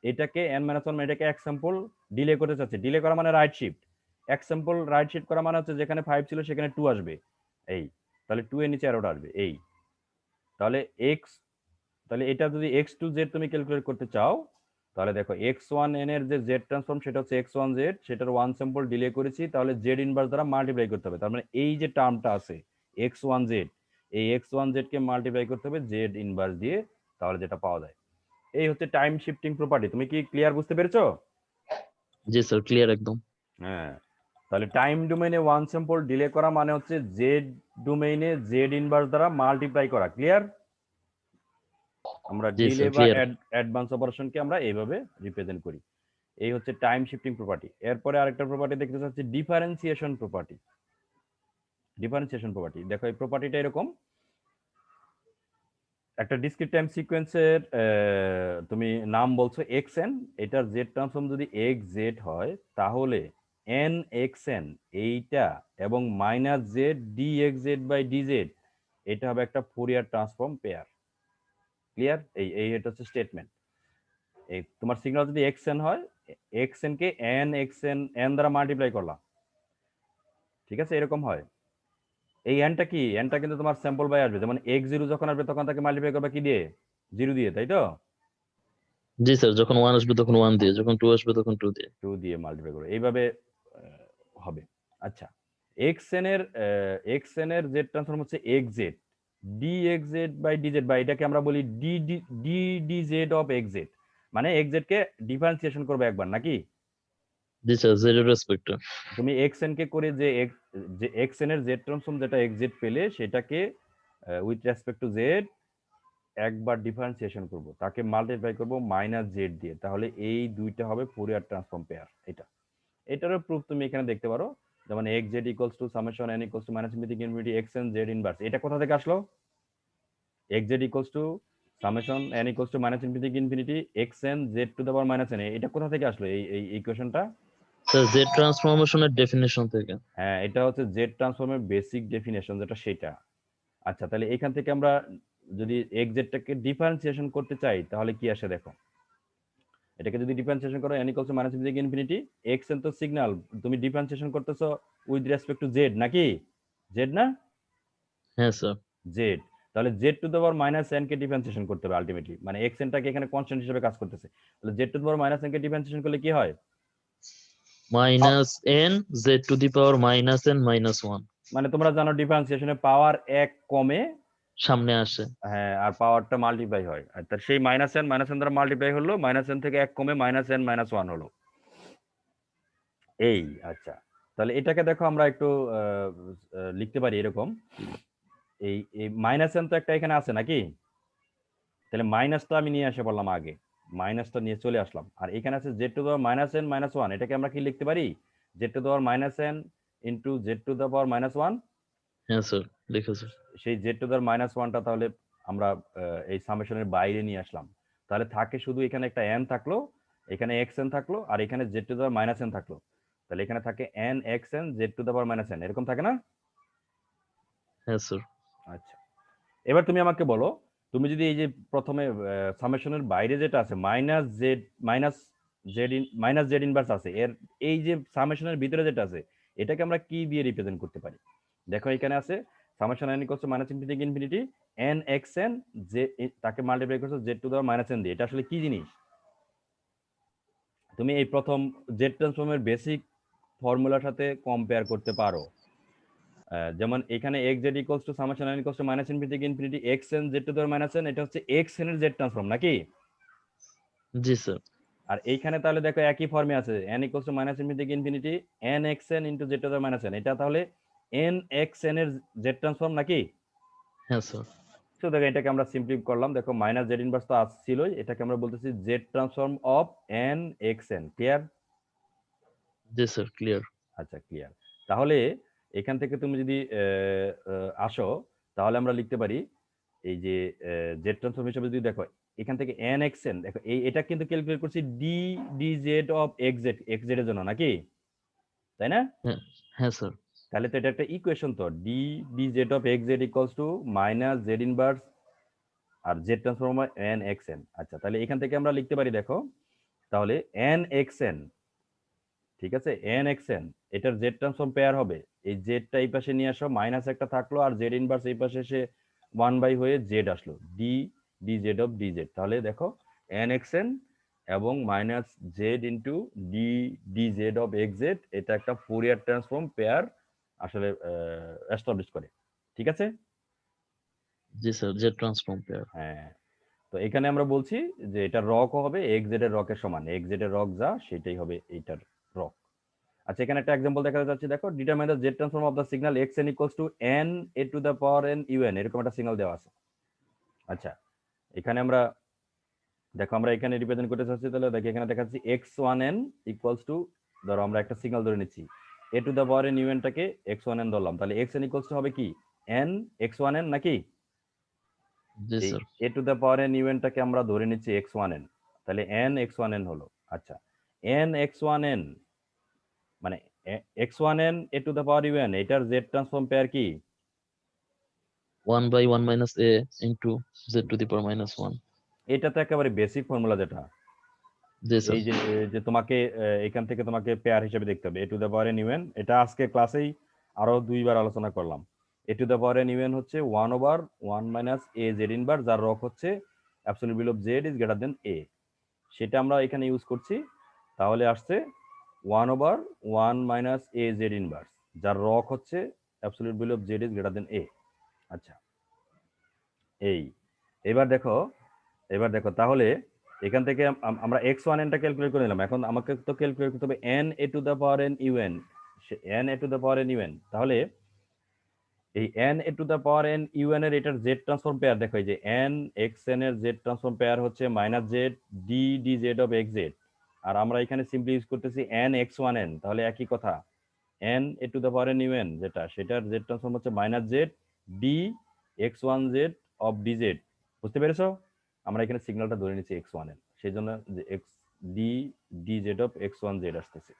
এটাকে n-1 মানে এটাকে এক স্যাম্পল ডিলে করতে চাচ্ছি। ডিলে করা মানে রাইট শিফট। এক স্যাম্পল রাইট শিফট করা মানে হচ্ছে যেখানে 5 ছিল সেখানে 2 আসবে, এই। তাহলে 2 এর নিচে অ্যারোটা আসবে, এই। তাহলে তাহলে এটা যদি x2z তুমি ক্যালকুলেট করতে চাও, তাহলে দেখো x1n এর যে z ট্রান্সফর্ম সেটা হচ্ছে x1z, সেটার 1 স্যাম্পল ডিলে করেছি, তাহলে z ইনভার্স দ্বারা মাল্টিপ্লাই করতে হবে। তার মানে এই যে টার্মটা আছে x1z, এই x1z কে মাল্টিপ্লাই করতে হবে z ইনভার্স দিয়ে, তাহলে যেটা পাওয়া যায়। এই হচ্ছে টাইম শিফটিং প্রপার্টি। তুমি কি ক্লিয়ার বুঝতে পেরেছো? জি স্যার, ক্লিয়ার একদম। হ্যাঁ, তাহলে টাইম ডোমেইনে 1 স্যাম্পল ডিলে করা মানে হচ্ছে z ডোমেইনে z ইনভার্স দ্বারা মাল্টিপ্লাই করা। ক্লিয়ার? আমরা জি ডিলে স্যার, বা ক্লিয়ার। অ্যাডভান্স অপারেশনকে আমরা এইভাবে রিপ্রেজেন্ট করি। এই হচ্ছে টাইম শিফটিং প্রপার্টি। এরপরে আরেকটা প্রপার্টি দেখতে চাচ্ছি, ডিফারেন্সিয়েশন প্রপার্টি। ডিফারেন্সিয়েশন প্রপার্টি দেখো, এই প্রপার্টিটা এরকম, একটা ডিসক্রিট টাইম সিকোয়েন্সের তুমি নাম বলছো xn, এটার জেড ট্রান্সফর্ম যদি xz হয়, তাহলে nxn এইটা এবং -z dxz/dz এটা হবে একটা ফুরিয়ার ট্রান্সফর্ম পেয়ার। ক্লিয়ার? এই এটা হচ্ছে স্টেটমেন্ট। এই তোমার সিগন্যাল যদি xn হয়, xn কে nxn n দ্বারা মাল্টিপ্লাই করলাম, ঠিক আছে? এরকম হয়। এই nটা কি, nটা কিন্তু তোমার স্যাম্পল বাই আসবে, যেমন x0 যখন আসবে তখন তাকে মাল্টিপ্লাই করবে কি দিয়ে? 0 দিয়ে, তাই তো? জি স্যার, যখন 1 আসবে তখন 1 দিয়ে, যখন 2 আসবে তখন 2 দিয়ে। 2 দিয়ে মাল্টিপ্লাই করবে, এইভাবে হবে। আচ্ছা, xn এর z ট্রান্সফর্ম হচ্ছে xz dxz/dz, বা এটাকে আমরা বলি ddz অফ xz, মানে xz কে ডিফারেন্সিয়েশন করবে একবার, নাকি? জি স্যার, z এর রেসপেক্টে। তুমি xn কে করে যে xn এর z ট্রান্সফর্ম যেটা xz পেলে, সেটাকে উইথ রেসপেক্ট টু z একবার ডিফারেন্সিয়েশন করব, তাকে মাল্টিপ্লাই করব -z দিয়ে, তাহলে এই দুইটা হবে ফুরিয়ার ট্রান্সফর্ম পেয়ার। এটারও প্রুফ তুমি এখানে দেখতে পারো, যেমন xz = summation n = -∞ xn z inverse. এটা কোথা থেকে আসলো? xz = summation n = -∞ xn z⁻⁻n, এটা কোথা থেকে আসলো এই ইকুয়েশনটা? স্যার, z ট্রান্সফরমেশনের ডেফিনিশন থেকে। হ্যাঁ, এটা হচ্ছে জেড ট্রান্সফর্মের বেসিক ডেফিনেশন, যেটা সেটা। আচ্ছা, তাহলে এখান থেকে আমরা যদি xz-টাকে ডিফারেন্সিয়েশন করতে চাই তাহলে কি আসে দেখো। এটাকে যদি ডিফারেন্সিয়েশন করো n = -∞ xn তো সিগন্যাল, তুমি ডিফারেন্সিয়েশন করতেছো উইথ রেসপেক্ট টু z, নাকি? z না? হ্যাঁ স্যার। z, তাহলে z⁻⁻n কে ডিফারেন্সিয়েশন করতে হবে আলটিমেটলি, মানে xn-টাকে এখানে কনস্ট্যান্ট হিসেবে কাজ করতেছে। তাহলে z⁻⁻n কে ডিফারেন্সিয়েশন করলে কি হয়? -n z⁻⁻n-1 মানে তোমরা জানো ডিফারেন্সিয়েশনে পাওয়ার 1 কমে, সামনে আসে। হ্যাঁ, আর পাওয়ারটা মাল্টিপ্লাই হয়, আর তার সেই -n দ্বারা মাল্টিপ্লাই হলো, -n থেকে 1 কমে -n-1 হলো, এই। আচ্ছা, তাহলে এটাকে দেখো আমরা একটু লিখতে পারি এরকম, এই -n তো একটা এখানে আছে, নাকি? তাহলে মাইনাসটা আমি নিয়ে আসে বললাম আগে, মাইনাসটা নিয়ে চলে আসলাম, আর এখানে আছে z⁻n-1, এটাকে আমরা কি লিখতে পারি? z⁻n into z⁻−1। হ্যাঁ স্যার, লিখেছে। সেই z⁻−1টা তাহলে আমরা এই সামেশনের বাইরে নিয়ে আসলাম, তাহলে থাকে শুধু এখানে একটা n থাকলো, এখানে xn থাকলো, আর এখানে z⁻−n থাকলো, তাহলে এখানে থাকে nxn z⁻−n, এরকম থাকে না? হ্যাঁ স্যার। আচ্ছা, এবার তুমি আমাকে বলো, তুমি যদি এই যে প্রথমে সামেশনের বাইরে যেটা আছে -z ইনভার্স আছে, এর এই যে সামেশনের ভিতরে যেটা আছে, এটাকে আমরা কি দিয়ে রিপ্রেজেন্ট করতে পারি? দেখো এখানে আছে summation n equals to minus infinity থেকে ইনফিনিটি n xn যে তাকে মাল্টিপ্লাই করছো z to the power minus n দিয়ে। এটা আসলে কি জিনিস? তুমি এই প্রথম জেড ট্রান্সফর্মের বেসিক ফর্মুলার সাথে কম্পেয়ার করতে পারো। যেমন এখানে x z equals to summation n equals to minus infinity থেকে infinity xn z to the power minus n, এটা হচ্ছে xn এর জেড ট্রান্সফর্ম নাকি? জি স্যার। আর এইখানে তাহলে দেখো একই ফর্মে আছে n equals to minus infinity থেকে infinity n xn into z to the power minus n, এটা তাহলে n xn এর জেড ট্রান্সফর্ম নাকি? হ্যাঁ স্যার। তো দেখো এটাকে আমরা সিম্পলি করলাম, দেখো মাইনাস জেড ইনভার্স তো আসছিলই, এটাকে আমরা বলতেছি Z transform of n xn। Clear? G sir, clear. আচ্ছা ক্লিয়ার। তাহলে এখান থেকে তুমি যদি আসো তাহলে আমরা লিখতে পারি এই যে জেড ট্রান্সফর্ম হিসেবে যদি দেখো এখান থেকে n xn, দেখো এটা কিন্তু ক্যালকুলেট করছি D D Z of xz এর জন্য নাকি, তাই না? হ্যাঁ হ্যাঁ স্যার। তাহলে তো এটা একটা ইকুয়েশন, তো D D Z of xz equals to minus Z inverse আর জেড ট্রান্সফর্ম n xn। আচ্ছা তাহলে এখান থেকে আমরা লিখতে পারি দেখো তাহলে n xn, ঠিক আছে, n xn এটার জেড ট্রান্সফর্ম পেয়ার হবে, এই জেডটা এই পাশে নিয়ে আসো, মাইনাস একটা থাকলো আর জেড ইনভার্স এই পাশে এসে 1 হয়ে জেড আসলো, D D Z of D Z. তাহলে দেখো n xn এবং minus Z into D D Z of xz, এটা একটা ফুরিয়ার ট্রান্সফর্ম পেয়ার আসলে এস্টাবলিশ করে। ঠিক আছে? জি স্যার, জেড ট্রান্সফর্ম পেয়ার। হ্যাঁ, তো এখানে আমরা বলছি যে এটা রক হবে xz এর রকের সমান, xz এর রক যা সেটাই হবে এইটার রক। আচ্ছা এখানে একটা एग्जांपल দেখাতে যাচ্ছি, দেখো determine the Z transform of the signal xn equals to n a to the power n un, এরকম একটা সিগন্যাল দেওয়া আছে। আচ্ছা এখানে আমরা দেখো আমরা এখানে রিপ্রেজেন্ট করতে চাচ্ছি, তাহলে দেখো এখানে দেখাচ্ছি x1n ইকুয়ালস টু, ধরো আমরা একটা সিগন্যাল ধরে নিচ্ছি a to the power n un টাকে x1n ধরলাম, তাহলে xn ইকুয়ালস টু হবে কি n x1n নাকি? জি এই sir. a to the power n un টাকে আমরা ধরে নিচ্ছি x1n, তাহলে n x1n হলো। আচ্ছা n x1n মানে x1n a to the power un, এটার জেড ট্রান্সফর্ম পেয়ার কি? 1/1 minus a into z to the power minus 1. এটা তো একেবারে বেসিক ফর্মুলা, যেটা জি স্যার। এই যে যে তোমাকে এখান থেকে তোমাকে পেয়ার হিসেবে দেখতে হবে a to the power n un, এটা আজকে ক্লাসেই আরো 2বার আলোচনা করলাম। a to the power n un হচ্ছে 1/1 মাইনাস a z ইনভার্স, যার রক হচ্ছে absolute value of z is greater then a, সেটা আমরা এখানে ইউজ করছি। তাহলে আসছে 1/1 মাইনাস a z ইনভার্স, যার রক হচ্ছে absolute value of z is greater then a। আচ্ছা এই এবার দেখো তাহলে এখান থেকে আমরা x1n টা ক্যালকুলেট করে নিলাম, এখন আমাকে তো ক্যালকুলেট করতে হবে n a to the power n un, n a to the power n un। তাহলে এই n a to the power n un এর এটার z ট্রান্সফর্ম পেয়ার দেখো, এই যে n xn এর z ট্রান্সফর্ম পেয়ার হচ্ছে minus z d d z of xz, আর আমরা এখানে সিম্পলি ইউজ করতেছি n x1n, তাহলে একই কথা n a to the power n un যেটা, সেটার z ট্রান্সফর্ম হচ্ছে minus z d x1z of dz। বুঝতে পেরেছো? আমরা এখানে সিগন্যালটা ধরে নিচ্ছি x1n, সেই জন্য যে x d dz of x1z আসতেছে।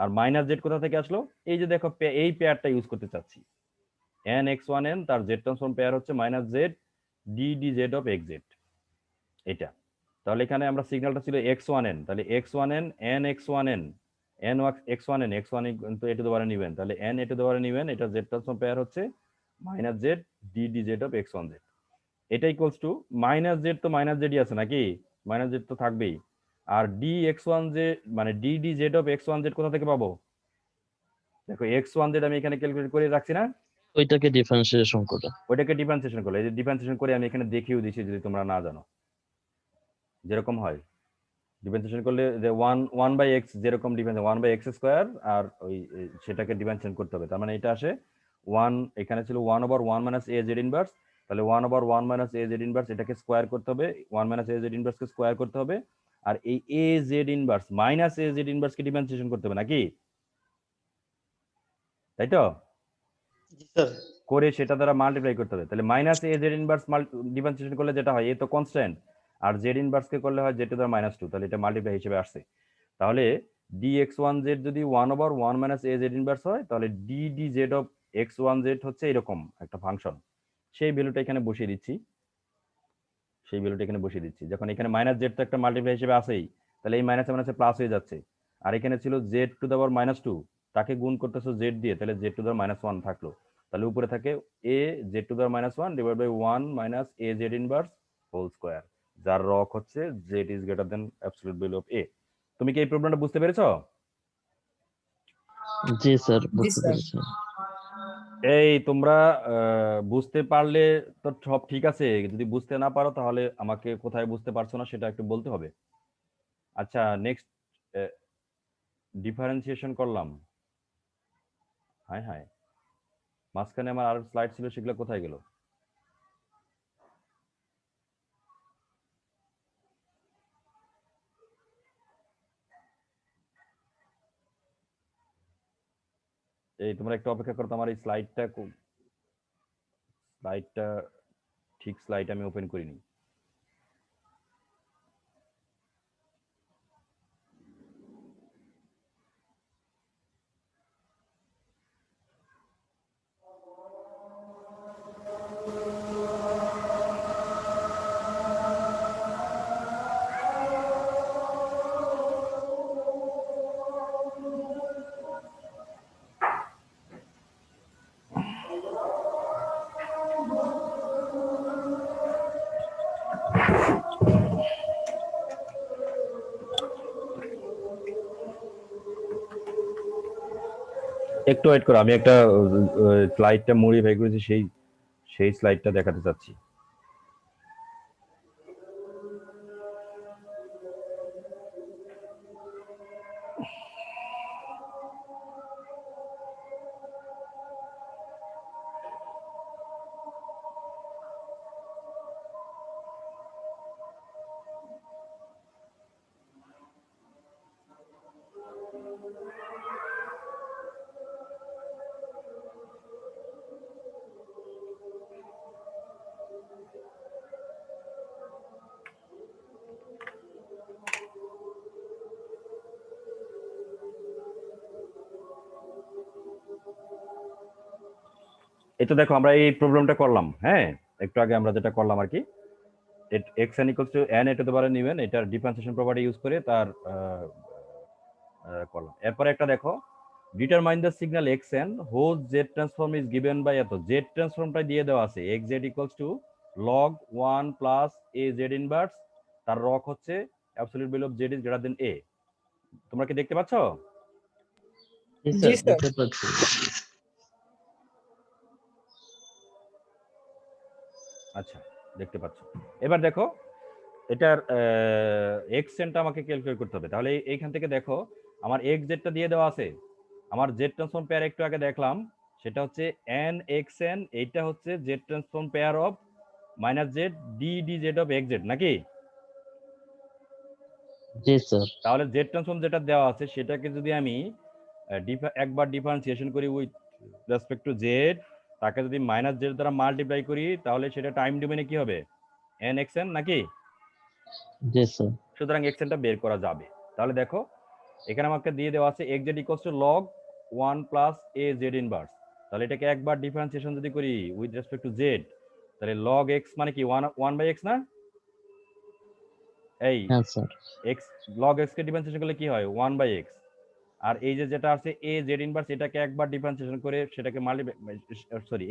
আর মাইনাস z কোথা থেকে আসলো? এই যে দেখো এই পেয়ারটা ইউজ করতে চাচ্ছি, n x1n তার z ট্রান্সফর্ম পেয়ার হচ্ছে minus z d dz of xz এটা। তাহলে এখানে আমরা সিগন্যালটা ছিল x1n, তাহলে x1n n x1n n x1n x1 কিন্তু a to the power n un, তাহলে n a to the power n un এটা z ট্রান্সফর্ম পেয়ার হচ্ছে minus z d dz of x1z, এটা ইকুয়ালস টু মাইনাস জেড, তো minus জেডই আছে নাকি, minus Z তো থাকবেই। আর ডি x1z মানে D D Z of x1z কোথা থেকে পাবো? দেখো x1z আমি এখানে ক্যালকুলেট করে রাখছি না, ওইটাকে ডিফারেন্সিয়েশন করে। ওইটাকে ডিফারেন্সিয়েশন করলে, এই যে ডিফারেন্সিয়েশন করে আমি এখানে দেখিয়েও দিচ্ছি যদি তোমরা না জানো, যেরকম হয় ডিফারেন্সিয়েশন করলে যে 1/x যেরকম ডিফারেন্স 1/x স্কয়ার, আর ওই সেটাকে ডিফারেন্সিয়েশন করতে হবে, তার মানে এটা আসে 1, এখানে ছিল 1/1 মাইনাস a z ইনভার্স, তাহলে 1/1 মাইনাস a z ইনভার্স এটাকে স্কয়ার করতে হবে, 1 minus a z inverse K square করতে হবে, আর এই a z inverse minus a z inverse K differentiation করতে হবে নাকি, তাই তো? জি স্যার। করে সেটা দ্বারা মাল্টিপ্লাই করতে হবে, তাহলে minus a z inverse differentiation করলে যেটা হয়, এ তো কনস্ট্যান্ট, আর z ইনভার্স কে করলে হয় z টু দ্য -2, তাহলে এটা মাল্টিপ্লাই হিসেবে আসছে। তাহলে dx1z যদি 1/1 মাইনাস a z ইনভার্স হয়, তাহলে d dz অফ x1z হচ্ছে এরকম একটা ফাংশন, সেই ভ্যালুটা এখানে বসিয়ে দিচ্ছি, যখন এখানে মাইনাস জেড তো একটা মাল্টিপ্লাই হিসেবে আসেই, তাহলে এই মাইনাসে মাইনাসে প্লাস হয়ে যাচ্ছে, আর এখানে ছিল z টু দ্য পাওয়ার -2, তাকে গুণ করতেছো z দিয়ে, তাহলে z টু দ্য পাওয়ার -1 থাকলো, তাহলে উপরে থাকে a z to the minus 1 divided by 1 minus a z inverse whole square, যার রক হচ্ছে z is greater than absolute value of a। তুমি কি এই প্রবলেমটা বুঝতে পেরেছো? জি স্যার, বুঝতে পেরেছি। এই তোমরা বুঝতে পারলে তো সব ঠিক আছে, যদি বুঝতে না পারো তাহলে আমাকে কোথায় বুঝতে পারছো না সেটা একটু বলতে হবে। আচ্ছা, নেক্সট ডিফারেন্সিয়েশন করলাম। হায় হায়, মাঝখানে আমার আর স্লাইড ছিল, সেগুলো কোথায় গেল? এই তোমরা একটু অপেক্ষা করো, তো আমার এই স্লাইডটা ঠিক স্লাইড আমি ওপেন করিনি। একটু ওয়েট করো, আমি একটা স্লাইডটা মডিফাই করেছি, সেই স্লাইডটা দেখাতে চাচ্ছি। এই তো দেখো, আমরা এই প্রবলেমটা করলাম। হ্যাঁ, একটু আগে আমরা যেটা করলাম আর কি, xn equals to n a to the power n even, এটার ডিফারেন্সিয়েশন প্রপার্টি ইউজ করে তার করলাম। এরপরে একটা দেখো, determine the signal xn whose z transform is given by এত। z ট্রান্সফর্মটা দিয়ে দেওয়া আছে xz equals to log 1 plus a z inverse, তার রক হচ্ছে absolute value of z is greater then a। তোমরা কি দেখতে পাচ্ছো? জি জি স্যার, স্যার। দেখতে পাচ্ছি। আচ্ছা, দেখতে পাচ্ছ। এবার দেখো, এটার এক্সেনটা আমাকে ক্যালকুলেট করতে হবে। তাহলে এইখান থেকে দেখো, আমার এক্স জেডটা দিয়ে দেওয়া আছে। আমার জেড ট্রান্সফর্ম পেয়ার একটু আগে দেখলাম, সেটা হচ্ছে এন এক্স এন, এইটা হচ্ছে Z transform pair of minus Z D D Z of x Z, নাকি? জি স্যার। তাহলে জেড ট্রান্সফর্ম যেটা দেওয়া আছে সেটাকে যদি আমি একবার ডিফারেন্সিয়েশন করি উইথ রেসপেক্ট টু জেড, তাকে যদি মাইনাস জেড দ্বারা মাল্টিপ্লাই করি, তাহলে সেটা টাইম ডোমেনে কি হবে? এন এক্স এন, নাকি? জি স্যার। সুতরাং এক্সেনটা বের করা যাবে। তাহলে দেখো, এখানে আমাকে দিয়ে দেওয়া আছে x z equals two log 1 plus a z inverse. তাহলে এটাকে একবার ডিফারেন্সিয়েশন যদি করি উইথ রেসপেক্ট টু z, তাহলে log x মানে কি 1 বাই x না? এই হ্যাঁ স্যার। x log x কে ডিফারেন্সিয়েশন করলে কি হয়? 1 বাই x। আর এই যে যেটা আছে a z ইনভার্স, এটাকে একবার ডিফারেন্সিয়েশন করে সেটাকে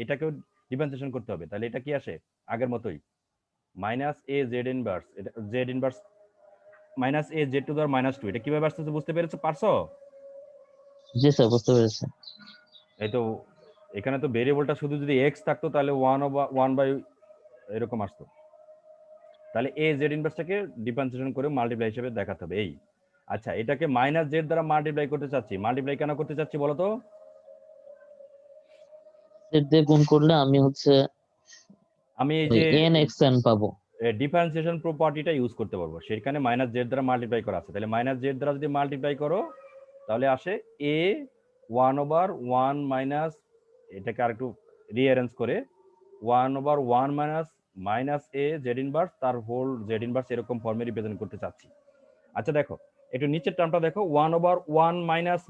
এটাকেও ডিফারেন্সিয়েশন করতে হবে। তাহলে এটা কি আসে? আগের মতোই মাইনাস a z ইনভার্স, এটা z inverse minus a z to the minus 2। এটা কিভাবে আসতেছে বুঝতে পারছো? জি স্যার, বুঝতে পেরেছি। এই তো, এখানে তো ভেরিয়েবলটা শুধু যদি x থাকতো তাহলে 1 বাই এরকম আসতো। তাহলে a z ইনভার্সটাকে ডিফারেন্সিয়েশন করে মাল্টিপ্লাই হিসেবে দেখাতে হবে। এই আচ্ছা, এটাকে মাইনাস z দ্বারা মাল্টিপ্লাই করতে চাচ্ছি। মাল্টিপ্লাই কেন করতে চাচ্ছি বলো তো? এর দিয়ে গুণ করলে আমি আমি এই যে এন এক্স এন পাবো। ডিফারেন্সিয়েশন প্রপার্টিটা ইউজ করতে পারবো। সেখানে মাইনাস z দ্বারা মাল্টিপ্লাই করা আছে, তাহলে মাইনাস z দ্বারা যদি মাল্টিপ্লাই করো তাহলে আসে a 1/1 মাইনাস, এটাকে আরেকটু রিঅ্যারেঞ্জ করে 1/1 মাইনাস a z ইনভার্স তার হোল z ইনভার্স, এরকম ফর্মে রিপ্রেজেন্ট করতে চাচ্ছি। আচ্ছা দেখো, একটু নিচের টার্মটা দেখো, 1/1 মাইনাস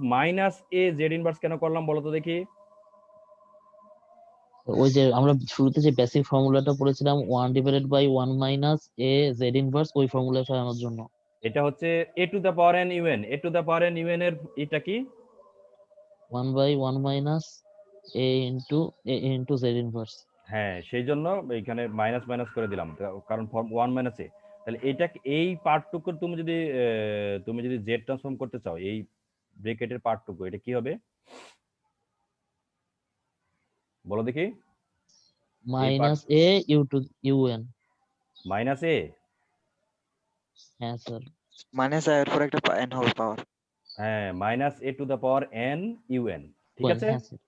a z ইনভার্স কেন করলাম বলো তো দেখি? ওই যে আমরা শুরুতে যে বেসিক ফর্মুলাটা পড়েছিলাম 1 divided by 1 minus a z inverse, ওই ফর্মুলাটা আনার জন্য। এটা হচ্ছে a to the power n un, a to the power n un এর এটা কি? 1 by 1 minus a into z inverse. হ্যাঁ, সেই জন্য এইখানে মাইনাস মাইনাস করে দিলাম, কারণ ফর্ম 1 মাইনাস এ। তাহলে এটা এই পার্টটুকু তুমি যদি জেড ট্রান্সফর্ম করতে চাও, এই ব্র্যাকেটের পার্টটুকু, এটা কি হবে বলো দেখি? Minus a u to un. Minus A, হ্যাঁ স্যার। মাইনাস এর পর একটা n হবে পাওয়ার। হ্যাঁ, minus A to the power N UN, ঠিক আছে? হ্যাঁ স্যার।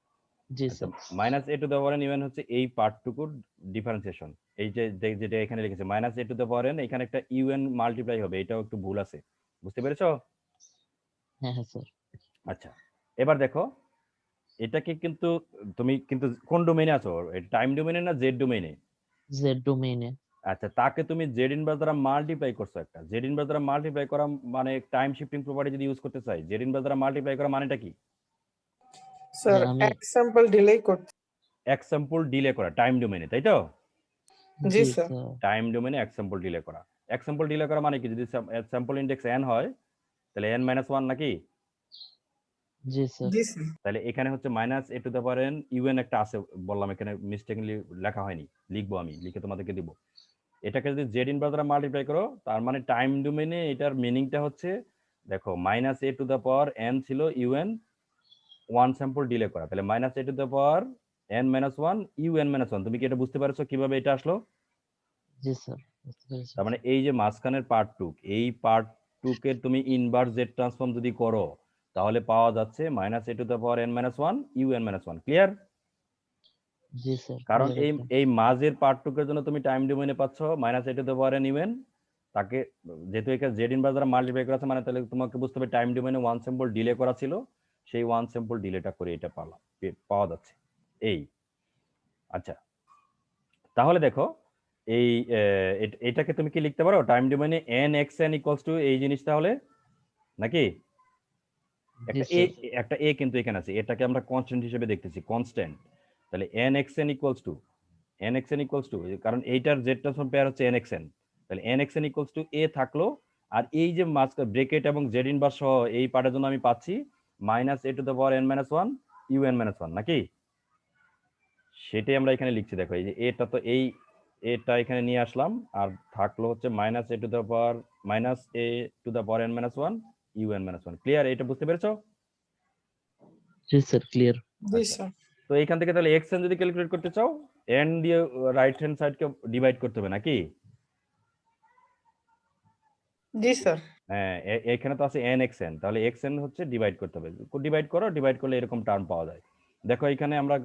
জি আচ্ছা, sir. Minus A to the power N UN হচ্ছে এই পার্টটুকুর ডিফারেন্সিয়েশন। এই যে যেটা এখানে লিখেছে minus A to the power N, এখানে একটা ইউএন মাল্টিপ্লাই হবে, এটাও একটু ভুল আছে, বুঝতে পেরেছো? হ্যাঁ হ্যাঁ স্যার। আচ্ছা, এবার দেখো এটাকে কিন্তু তুমি কিন্তু কোন ডোমেইনে আছো, টাইম ডোমেইনে না জেড ডোমেইনে? z ডোমেইনে। আচ্ছা, তাকে তুমি জেড ইনভার্স দ্বারা মাল্টিপ্লাই করছো, একটা জেড ইনভার্স দ্বারা মাল্টিপ্লাই করা মানে টাইম শিফটিং প্রপার্টি যদি ইউজ করতে চাই, জেড ইনভার্স দ্বারা মাল্টিপ্লাই করা মানেটা কি? স্যার আমি এক স্যাম্পল ডিলে করতে। এক স্যাম্পল ডিলে করা টাইম ডোমেইনে, তাই তো? জি জি স্যার। স্যার। টাইম ডোমেইনে এক স্যাম্পল ডিলে করা। এক স্যাম্পল ডিলে করা মানে কি? যদি স্যাম্পল ইনডেক্স n হয় তাহলে n মাইনাস 1 নাকি? জি স্যার। জি স্যার। তাহলে এখানে হচ্ছে minus A to the power n UN একটা আছে বললাম, এখানে মিস্টেকলি লেখা হয়নি, লিখবো আমি, লিখে তোমাদেরকে দিব। এটাকে যদি জেড ইনভার্স দ্বারা মাল্টিপ্লাই করো, তার মানে টাইম ডোমেইনে এটার মিনিংটা হচ্ছে, দেখো minus A to the power n ছিল ইউএন, ওয়ান স্যাম্পল ডিলে করা, তাহলে minus A to the power n minus 1 UN minus 1। তুমি কি এটা বুঝতে পারছো কিভাবে এটা আসলো? জি স্যার, বুঝতে পেরেছি। তার মানে এই যে মাঝখানের পার্টটুক, এই পার্টটুকে তুমি ইনভার্স জেড ট্রান্সফর্ম যদি করো, তাহলে পাওয়া যাচ্ছে minus A to the power n minus 1 UN minus 1। Clear? G sir. কারণ clear এই একদম। এই মাঝের পার্টটুকের জন্য তুমি টাইম ডোমেইনে পাচ্ছ minus A to the power n UN, তাকে যেহেতু এখানে জেড ইনভার্স দ্বারা মাল্টিপ্লাই করা আছে, মানে তাহলে তোমাকে বুঝতে হবে টাইম ডোমেইনে ওয়ান স্যাম্পল ডিলে করা ছিল, সেই ওয়ান স্যাম্পল ডিলেটা করে এটা পাওয়া যাচ্ছে এই। আচ্ছা, তাহলে দেখো এই এটাকে তুমি কি লিখতে পারো টাইম ডোমেইনে n x n equals two এই জিনিস, তাহলে নাকি জি একটা স্যার। এ কিন্তু এখানে আছে, এটাকে আমরা কনস্ট্যান্ট হিসেবে দেখতেছি, কনস্ট্যান্ট। তাহলে n x n equals to কারণ এইটার জেড ট্রান্সফর্ম পেয়ার হচ্ছে n x n, তাহলে n x n equals to A থাকলো। আর এই যে ব্রেকেট এবং জেড ইনভার্স সহ এই পার্টের জন্য আমি পাচ্ছি minus A to the power n minus 1 UN minus 1 নাকি? সেটাই আমরা এখানে লিখছি, দেখো এই যে এটা তো এটা এখানে নিয়ে আসলাম, আর থাকলো হচ্ছে minus A to the power minus A to the power n minus 1 UN minus 1। Clear? এটা বুঝতে পেরেছো? জি স্যার, ক্লিয়ার। জি আচ্ছা, স্যার। তো এখান থেকে তাহলে এক্স এন যদি ক্যালকুলেট করতে চাও, এন দিয়ে রাইট হ্যান্ড সাইডকে ডিভাইড করতে হবে নাকি? জি স্যার। হ্যাঁ, এখানে তো আছে এন এক্স এন, তাহলে এক্স এন হচ্ছে ডিভাইড করতে হবে, ডিভাইড করো, ডিভাইড করলে এরকম টার্ম পাওয়া যায়। দেখো এখানে আমরা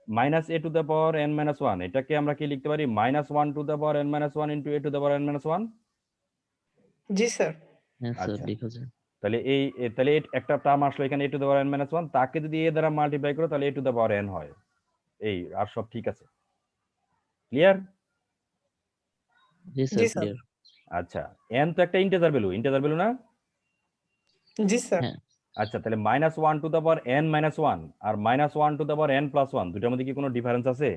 minus A to the power N minus 1, এটাকে আমরা কি লিখতে পারি? Minus 1 to the power N minus 1 into A to the power N minus 1। জি স্যার। হ্যাঁ স্যার, আচ্ছা, লেখা যায়। তাহলে তাহলে একটা টার্ম আসলো এখানে A to the power N minus 1, তাকে যদি এ দ্বারা মাল্টিপ্লাই করো তাহলে A to the power N হয়। এই আর সব ঠিক আছে। ক্লিয়ার? জি জি স্যার, স্যার। ক্লিয়ার। আচ্ছা, এন তো একটা ইন্টিজার ভ্যালু না? জি স্যার। হ্যাঁ আচ্ছা, তাহলে minus 1 to the power n minus 1 আর minus 1 to the power n plus 1, দুটার মধ্যে কি কোনো ডিফারেন্স আছে?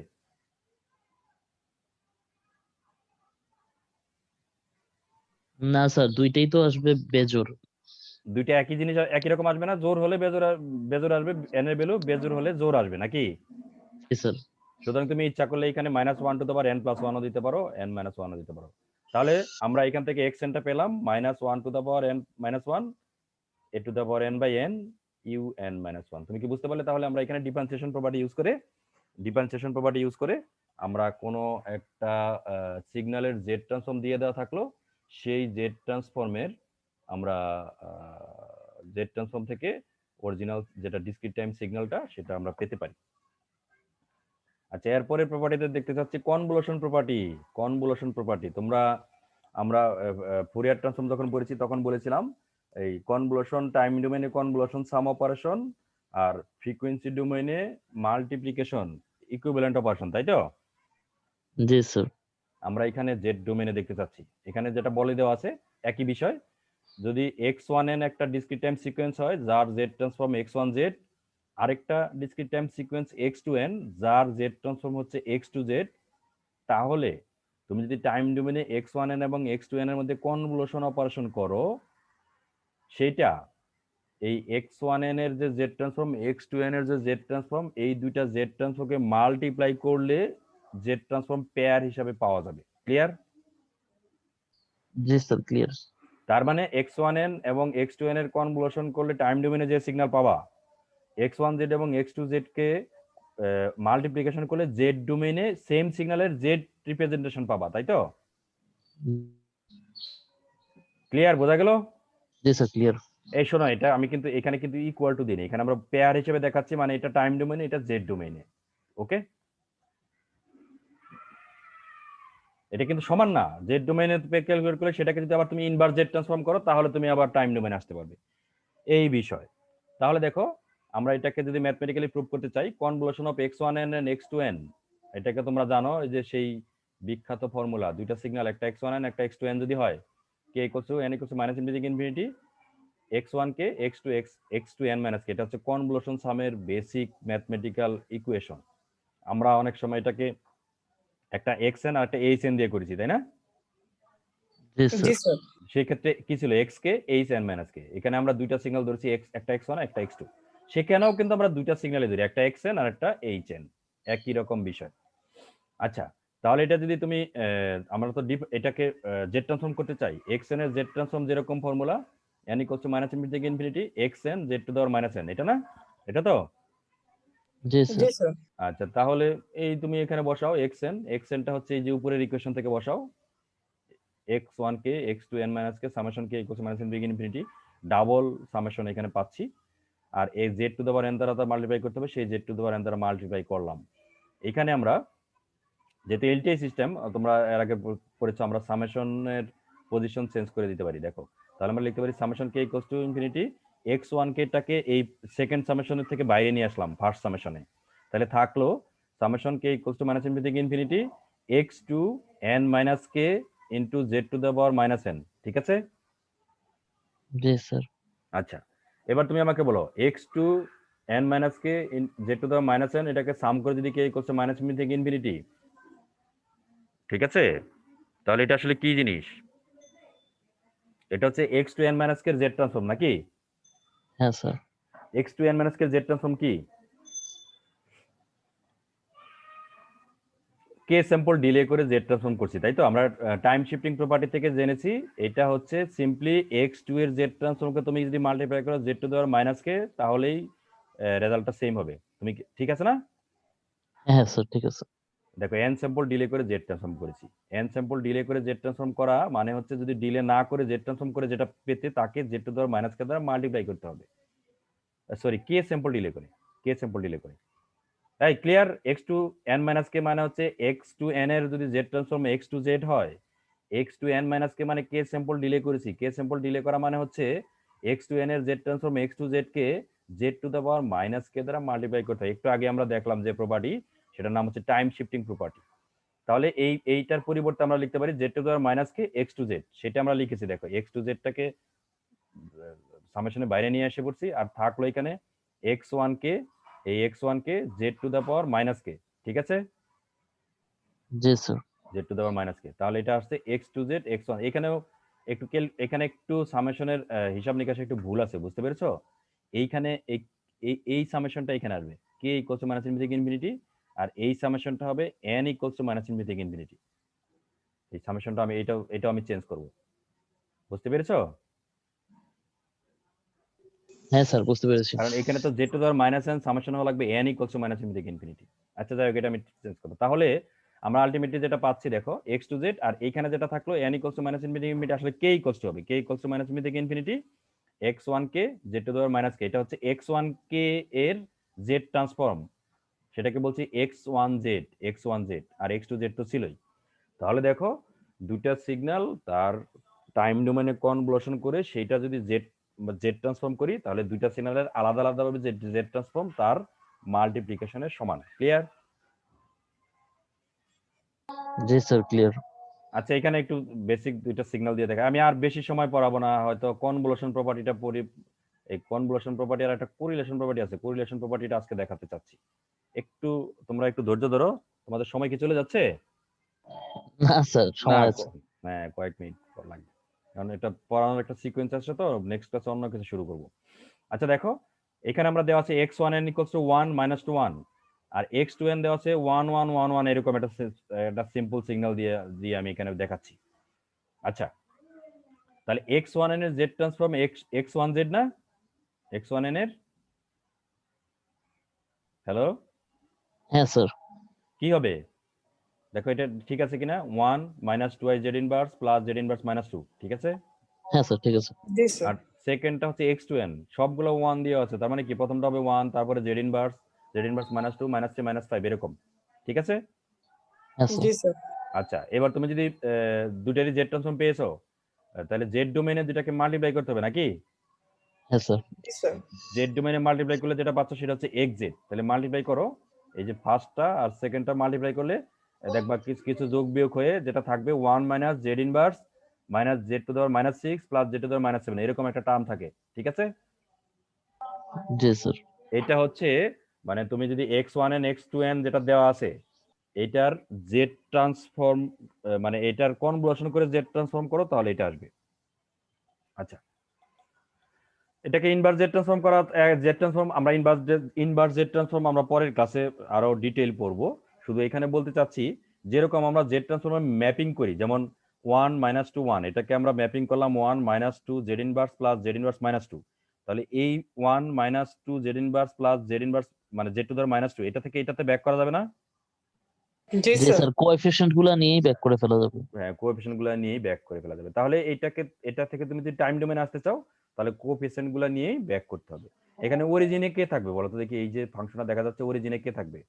না স্যার, দুইটাই তো আসবে বেজোড়। দুইটা একই জিনিস, একই রকম আসবে না? জোর হলে বেজোর আসবে n এর ভ্যালু, বেজোর হলে জোর আসবে নাকি? জি স্যার। সুতরাং তুমি ইচ্ছা করলে এখানে minus 1 to the power n plus 1ও দিতে পারো, n মাইনাস 1ও দিতে পারো। তাহলে আমরা এখান থেকে x n টা পেলাম minus 1 to the power n minus 1 a to the power n by n u n minus 1। তুমি কি বুঝতে পারলে? তাহলে আমরা এখানে ডিফারেন্সিয়েশন প্রপার্টি ইউজ করে আমরা কোনো একটা সিগন্যালের জেড ট্রান্সফর্ম দিয়ে দেওয়া থাকলো, সেই জেড ট্রান্সফর্মের আমরা জেড ট্রান্সফর্ম থেকে অরিজিনাল যেটা ডিসক্রিট টাইম সিগন্যালটা সেটা আমরা পেতে পারি। আচ্ছা, এরপরে প্রপার্টিতে দেখতে চাচ্ছি কনভলিউশন প্রপার্টি। আমরা ফুরিয়ার ট্রান্সফর্ম যখন পড়েছি তখন বলেছিলাম এই কনভলিউশন, টাইম ডোমেইনে কনভলিউশন সাম অপারেশন, আর ফ্রিকোয়েন্সি ডোমেইনে মাল্টিপ্লিকেশন ইকুইভ্যালেন্ট অপারেশন, তাই তো? জি স্যার। আমরা এখানে জেড ডোমেইনে দেখতে চাচ্ছি, এখানে যেটা বলে দেওয়া আছে একই বিষয়। যদি x1n একটা ডিসক্রিট টাইম সিকোয়েন্স হয় যার জেড ট্রান্সফর্ম x1z, আরেকটা ডিসক্রিট টাইম সিকোয়েন্স x2n যার জেড ট্রান্সফর্ম হচ্ছে x2z, তাহলে তুমি যদি টাইম ডোমেইনে x1n এবং x2n এর মধ্যে কনভলিউশন অপারেশন করো, সেটা এই x1n এর যে z ট্রান্সফর্ম x2n এর যে z ট্রান্সফর্ম এই দুইটা z ট্রান্সফর্মকে মাল্টিপ্লাই করলে z ট্রান্সফর্ম পেয়ার হিসাবে পাওয়া যাবে। ক্লিয়ার? জি স্যার, ক্লিয়ার। তার মানে x1n এবং x2n এর কনভলিউশন করলে টাইম ডোমেনে যে সিগন্যাল পাবা x1z এবং x2z কে মাল্টিপ্লিকেশন করলে z ডোমেইনে সেম সিগন্যালের z রিপ্রেজেন্টেশন পাবা, তাই তো? ক্লিয়ার? বোঝা গেল? জি স্যার, ক্লিয়ার। এই শোনো, এটা আমি কিন্তু এখানে কিন্তু ইকুয়াল টু দিইনি, এখানে আমরা পেয়ার হিসেবে দেখাচ্ছি, মানে এটা টাইম ডোমেইনে, এটা জেড ডোমেইনে। ওকে, এটা কিন্তু সমান না। জেড ডোমেইনে ক্যালকুলেট করলে সেটাকে যদি আবার তুমি ইনভার্স জেড ট্রান্সফর্ম করো তাহলে তুমি আবার টাইম ডোমেইনে আসতে পারবে, এই বিষয়। তাহলে দেখো, আমরা এটাকে যদি ম্যাথমেটিক্যালি প্রুভ করতে চাই, convolution of x1n and x2n, এটাকে তোমরা জানো, এই যে সেই বিখ্যাত ফর্মুলা, দুইটা সিগন্যাল, একটা x1n একটা x2n যদি হয়, k = n = -∞ x1 কে x2n - k, এটা হচ্ছে কনভলিউশন সামের বেসিক ম্যাথমেটিক্যাল ইকুয়েশন। আমরা অনেক সময় এটাকে একটা xn আর একটা hn দিয়ে করেছি, তাই না? জি জি স্যার। স্যার। সেই ক্ষেত্রে কি ছিল, x কে hn - k, এখানে আমরা দুইটা সিগন্যাল ধরেছি, একটা x1 একটা x2। সেখানেও কিন্তু আমরা দুইটা সিগন্যালই ধরি, একটা xn আর একটা hn, একই রকম বিষয়। আচ্ছা, তাহলে এটা যদি তুমি আমরা তো এটাকে জেড ট্রান্সফর্ম করতে চাই, xn এর জেড ট্রান্সফর্ম যেরকম ফর্মুলা, n = -∞ xn z⁻n, এটা না? এটা তো? জি জি স্যার। স্যার। আচ্ছা, তাহলে এই তুমি এখানে বসাও xnটা হচ্ছে এই যে উপরের ইকুয়েশন থেকে বসাও, x1 কে x2n - k summation k = double summation এখানে পাচ্ছি, আর এই z⁻n দ্বারা তো মাল্টিপ্লাই করতে হবে, সেই z⁻n দ্বারা মাল্টিপ্লাই করলাম। এখানে আমরা যেহেতু এলটিআই সিস্টেম তোমরা এর আগে পড়েছো, আমরা সামেশনের পজিশন চেঞ্জ করে দিতে পারি। দেখো, তাহলে আমরা লিখতে পারি সামেশন k = x1k টাকে এই সেকেন্ড সামেশনের থেকে বাইরে নিয়ে আসলাম ফার্স্ট সামেশনে, তাহলে থাকলো summation k = -∞ x2n - k into z⁻n। ঠিক আছে? জি স্যার। আচ্ছা, এবার তুমি আমাকে বলো x2n - k z⁻n, এটাকে সাম করে যদি k = -∞, ঠিক আছে? তাহলে এটা আসলে কি জিনিস? এটা হচ্ছে x2n - k এর z ট্রান্সফর্ম নাকি? হ্যাঁ স্যার। x2n - k এর z ট্রান্সফর্ম কি? k স্যাম্পল ডিলে করে z ট্রান্সফর্ম করছি, তাই তো? আমরা টাইম শিফটিং প্রপার্টি থেকে জেনেছি এটা হচ্ছে সিম্পলি x2 এর z ট্রান্সফর্মকে তুমি যদি মাল্টিপ্লাই করো z⁻n তাহলেই রেজাল্টটা সেম হবে। তুমি ঠিক আছে না? হ্যাঁ স্যার, ঠিক আছে। দেখো, n স্যাম্পল ডিলে করে z ট্রান্সফর্ম করেছি। n স্যাম্পল ডিলে করে z ট্রান্সফর্ম করা মানে হচ্ছে যদি ডিলে না করে z ট্রান্সফর্ম করে যেটা পেতে তাকে z⁻n দ্বারা মাল্টিপ্লাই করতে হবে। সরি, k স্যাম্পল ডিলে করে, তাই ক্লিয়ার? x2n - k মানে হচ্ছে x2n এর যদি z ট্রান্সফর্ম x2z হয়, x2n - k মানে k স্যাম্পল ডিলে করেছি। k স্যাম্পল ডিলে করা মানে হচ্ছে x2n এর z ট্রান্সফর্ম x2z কে z⁻k দ্বারা মাল্টিপ্লাই করতে হয়। একটু আগে আমরা দেখলাম যে প্রপার্টি, সেটার নাম হচ্ছে টাইম শিফটিং প্রপার্টি। তাহলে এইটার পরিবর্তে আমরা লিখতে পারি z⁻k x2z, সেটা আমরা লিখেছি। দেখো, x2z টাকে সামেশনের বাইরে নিয়ে এসে পড়ছি, আর থাকলো এখানে x1 কে, এই x1 কে z⁻k, ঠিক আছে? জি স্যার। z⁻k, তাহলে এটা আসছে x2z x1। এখানেও একটু এখানে একটু সামেশনের হিসাব নিকাশে একটু ভুল আছে, বুঝতে পেরেছো? এইখানে এই সামেশনটা এখানে আসবে k = -∞, আর এই সামেশনটা হবে n = -∞। এই সামেশনটা আমি এটাও আমি চেঞ্জ করব, বুঝতে পেরেছো? হ্যাঁ স্যার, বুঝতে পেরেছি। কারণ এখানে তো z⁻n সামেশন হওয়া লাগবে n = -∞। আচ্ছা, যাই হোক, এটা আমি চেঞ্জ করবো। তাহলে আমরা আলটিমেটলি যেটা পাচ্ছি, দেখো, x2z, আর এখানে যেটা থাকলো n = -∞, আসলে k = হবে k = -∞, x1k z⁻k, এটা হচ্ছে x1k এর z ট্রান্সফর্ম, সেটাকে বলছি x1z, আর x2z তো ছিলই। তাহলে দেখো, দুইটা সিগন্যাল তার টাইম ডোমেনে কনভলিউশন করে সেটা যদি জেড ট্রান্সফর্ম করি, তাহলে দুইটা সিগন্যালের আলাদা আলাদা ভাবে যে জেড ট্রান্সফর্ম তার মাল্টিপ্লিকেশনের সমান। ক্লিয়ার? জি স্যার, ক্লিয়ার। আচ্ছা, এখানে একটু বেসিক দুইটা সিগন্যাল দিয়ে দেখা, আমি আর বেশি সময় পড়াবো না, হয়তো কনভলিউশন প্রপার্টিটা পড়ি। এই কনভলিউশন প্রপার্টি আর একটা কোরিলেশন প্রপার্টি আছে, কোরিলেশন প্রপার্টিটা আজকে দেখাতে চাচ্ছি। তোমরা একটু ধৈর্য ধরো, তোমাদের সময় কি চলে যাচ্ছে? না স্যার, না, সময় আছে। হ্যাঁ, কয়েক মিনিট লাগবে, কারণ এটা পড়ানোর একটা সিকোয়েন্স আছে, তো নেক্সট ক্লাসে অন্য কিছু শুরু করব। আচ্ছা দেখো, এখানে আমরা দেওয়া আছে x1n equals to 1 minus two 1, আর x2n দেওয়া আছে 1 1 1 1, এরকম একটা সিম্পল সিগন্যাল দিয়ে দিয়ে আমি এখানে দেখাচ্ছি। আচ্ছা, তাহলে x1n এর জেড ট্রান্সফর্ম x1z না, x1n এর, হ্যালো, হ্যাঁ স্যার। কি হবে দেখো এটা ঠিক আছে কিনা, 1 minus 2i Z inverse plus Z inverse minus 2, ঠিক আছে। হ্যাঁ স্যার ঠিক আছে। জি স্যার আর সেকেন্ডটা হচ্ছে x2n, সবগুলো 1 দিয়ে আছে, তার মানে কি প্রথমটা হবে 1, তারপরে Z inverse minus 2 minus 3 minus 5 এরকম, ঠিক আছে। হ্যাঁ স্যার। জি স্যার আচ্ছা, এবার তুমি যদি দুটারই জেড ট্রান্সফর্ম পেয়েছো, তাহলে জেড ডোমেইনে দুটাকে মাল্টিপ্লাই করতে হবে নাকি। হ্যাঁ স্যার। জি স্যার জেড ডোমেইনে মাল্টিপ্লাই করলে যেটা পাচ্ছ সেটা হচ্ছে xz, তাহলে মাল্টিপ্লাই করো, এই যে ফার্স্টটা আর সেকেন্ডটা মাল্টিপ্লাই করলে দেখবা কিছু কিছু যোগ বিয়োগ হয়ে যেটা থাকবে 1 minus Z inverse minus Z to the power minus 6 plus Z to the power minus 7, এরকম একটা টার্ম থাকে, ঠিক আছে। জি স্যার। এটা হচ্ছে মানে তুমি যদি x1n x2n যেটা দেওয়া আছে এটার জেড ট্রান্সফর্ম, মানে এটার কনভলিউশন করে জেড ট্রান্সফর্ম করো তাহলে এটা আসবে। আচ্ছা, এটাকে ইনভার্স জেড ট্রান্সফর্ম করা, জেড ট্রান্সফর্ম আমরা ইনভার্স জেড ট্রান্সফর্ম আমরা পরের ক্লাসে আরো ডিটেইল পড়বো। শুধু এখানে বলতে চাচ্ছি যেরকম আমরা জেড ট্রান্সফর্মে ম্যাপিং করি, যেমন 1 মাইনাস টু 1, এটাকে আমরা ম্যাপিং করলাম 1 minus two Z inverse plus Z inverse minus 2, তাহলে এই 1 minus two Z inverse plus Z inverse মানে Z to the power minus 2, এটা থেকে এটাতে ব্যাক করা যাবে না। জি জি স্যার স্যার, কোএফিসিয়েন্ট গুলা নিয়েই ব্যাক করে ফেলা যাবে। হ্যাঁ, কোএফিসিয়েন্ট গুলো নিয়েই ব্যাক করে ফেলা যাবে। তাহলে এটা থেকে তুমি যদি টাইম ডোমেনে আসতে চাও তাহলে কোএফিসিয়েন্ট গুলো নিয়েই ব্যাক করতে হবে। এখানে অরিজিনে কে থাকবে বলো তো দেখি, এই যে ফাংশনটা দেখা যাচ্ছে অরিজিনে কে থাকবে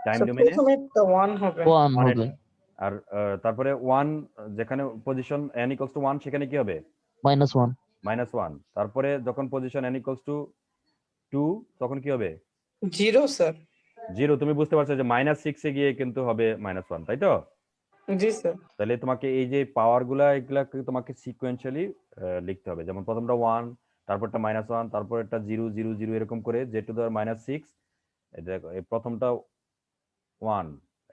টাইম স্যার ডোমেনে, প্রথমে একটা 1 হবে 1 1 হবে, আর তারপরে 1 যেখানে পজিশন n ইকুয়ালস টু 1 সেখানে কি হবে -1। -1, তারপরে যখন পজিশন n ইকুয়ালস টু 2 তখন কি হবে 0 স্যার 0। তুমি বুঝতে পারছো যে -6 এ গিয়ে কিন্তু হবে -1, তাই তো। জি স্যার তাহলে তোমাকে এই যে পাওয়ার গুলা এগুলাকে তোমাকে সিকোয়েন্সিয়ালি লিখতে হবে, যেমন প্রথমটা 1, তারপরটা -1, তারপরটা 0 0 0 এরকম করে জেড টু দি পাওয়ার -6, দেখো এই প্রথমটা 1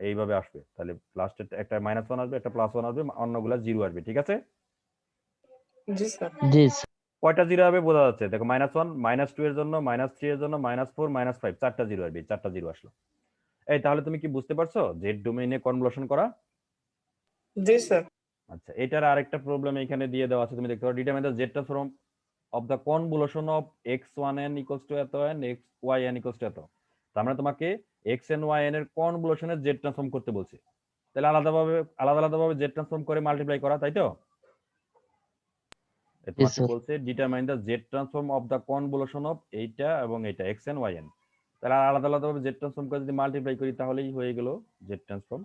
এইভাবে আসবে, তাহলে লাস্টে একটা -1 আসবে, একটা +1 আসবে, অন্যগুলা 0 আসবে, ঠিক আছে। জি স্যার জি স্যার। কয়টা 0 হবে বোঝা যাচ্ছে, দেখো -1 -2 এর জন্য, -3 এর জন্য, -4 -5, চারটা 0 আসবে, চারটা 0 আসলো। এই তাহলে তুমি কি বুঝতে পারছো জেড ডোমেইনে কনভলিউশন করা। জি স্যার আচ্ছা, এটার আরেকটা প্রবলেম এখানে দিয়ে দেওয়া আছে, তুমি দেখতে পারো determine the Z transform of the convolution of x1n equals to এত and xyn ইকুয়ালস টু এত। তার মানে তোমাকে xn yn এর কনভলিউশনের জেড ট্রান্সফর্ম করতে বলছে, তাহলে আলাদা আলাদাভাবে জেড ট্রান্সফর্ম করে মাল্টিপ্লাই করা, তাই তো। তোমাকে স্যার। বলছে determine the Z transform of the convolution of এইটা এবং এটা xn yn, তাহলে আলাদা আলাদাভাবে জেড ট্রান্সফর্ম করে যদি মাল্টিপ্লাই করি তাহলেই হয়ে গেল জেড ট্রান্সফর্ম।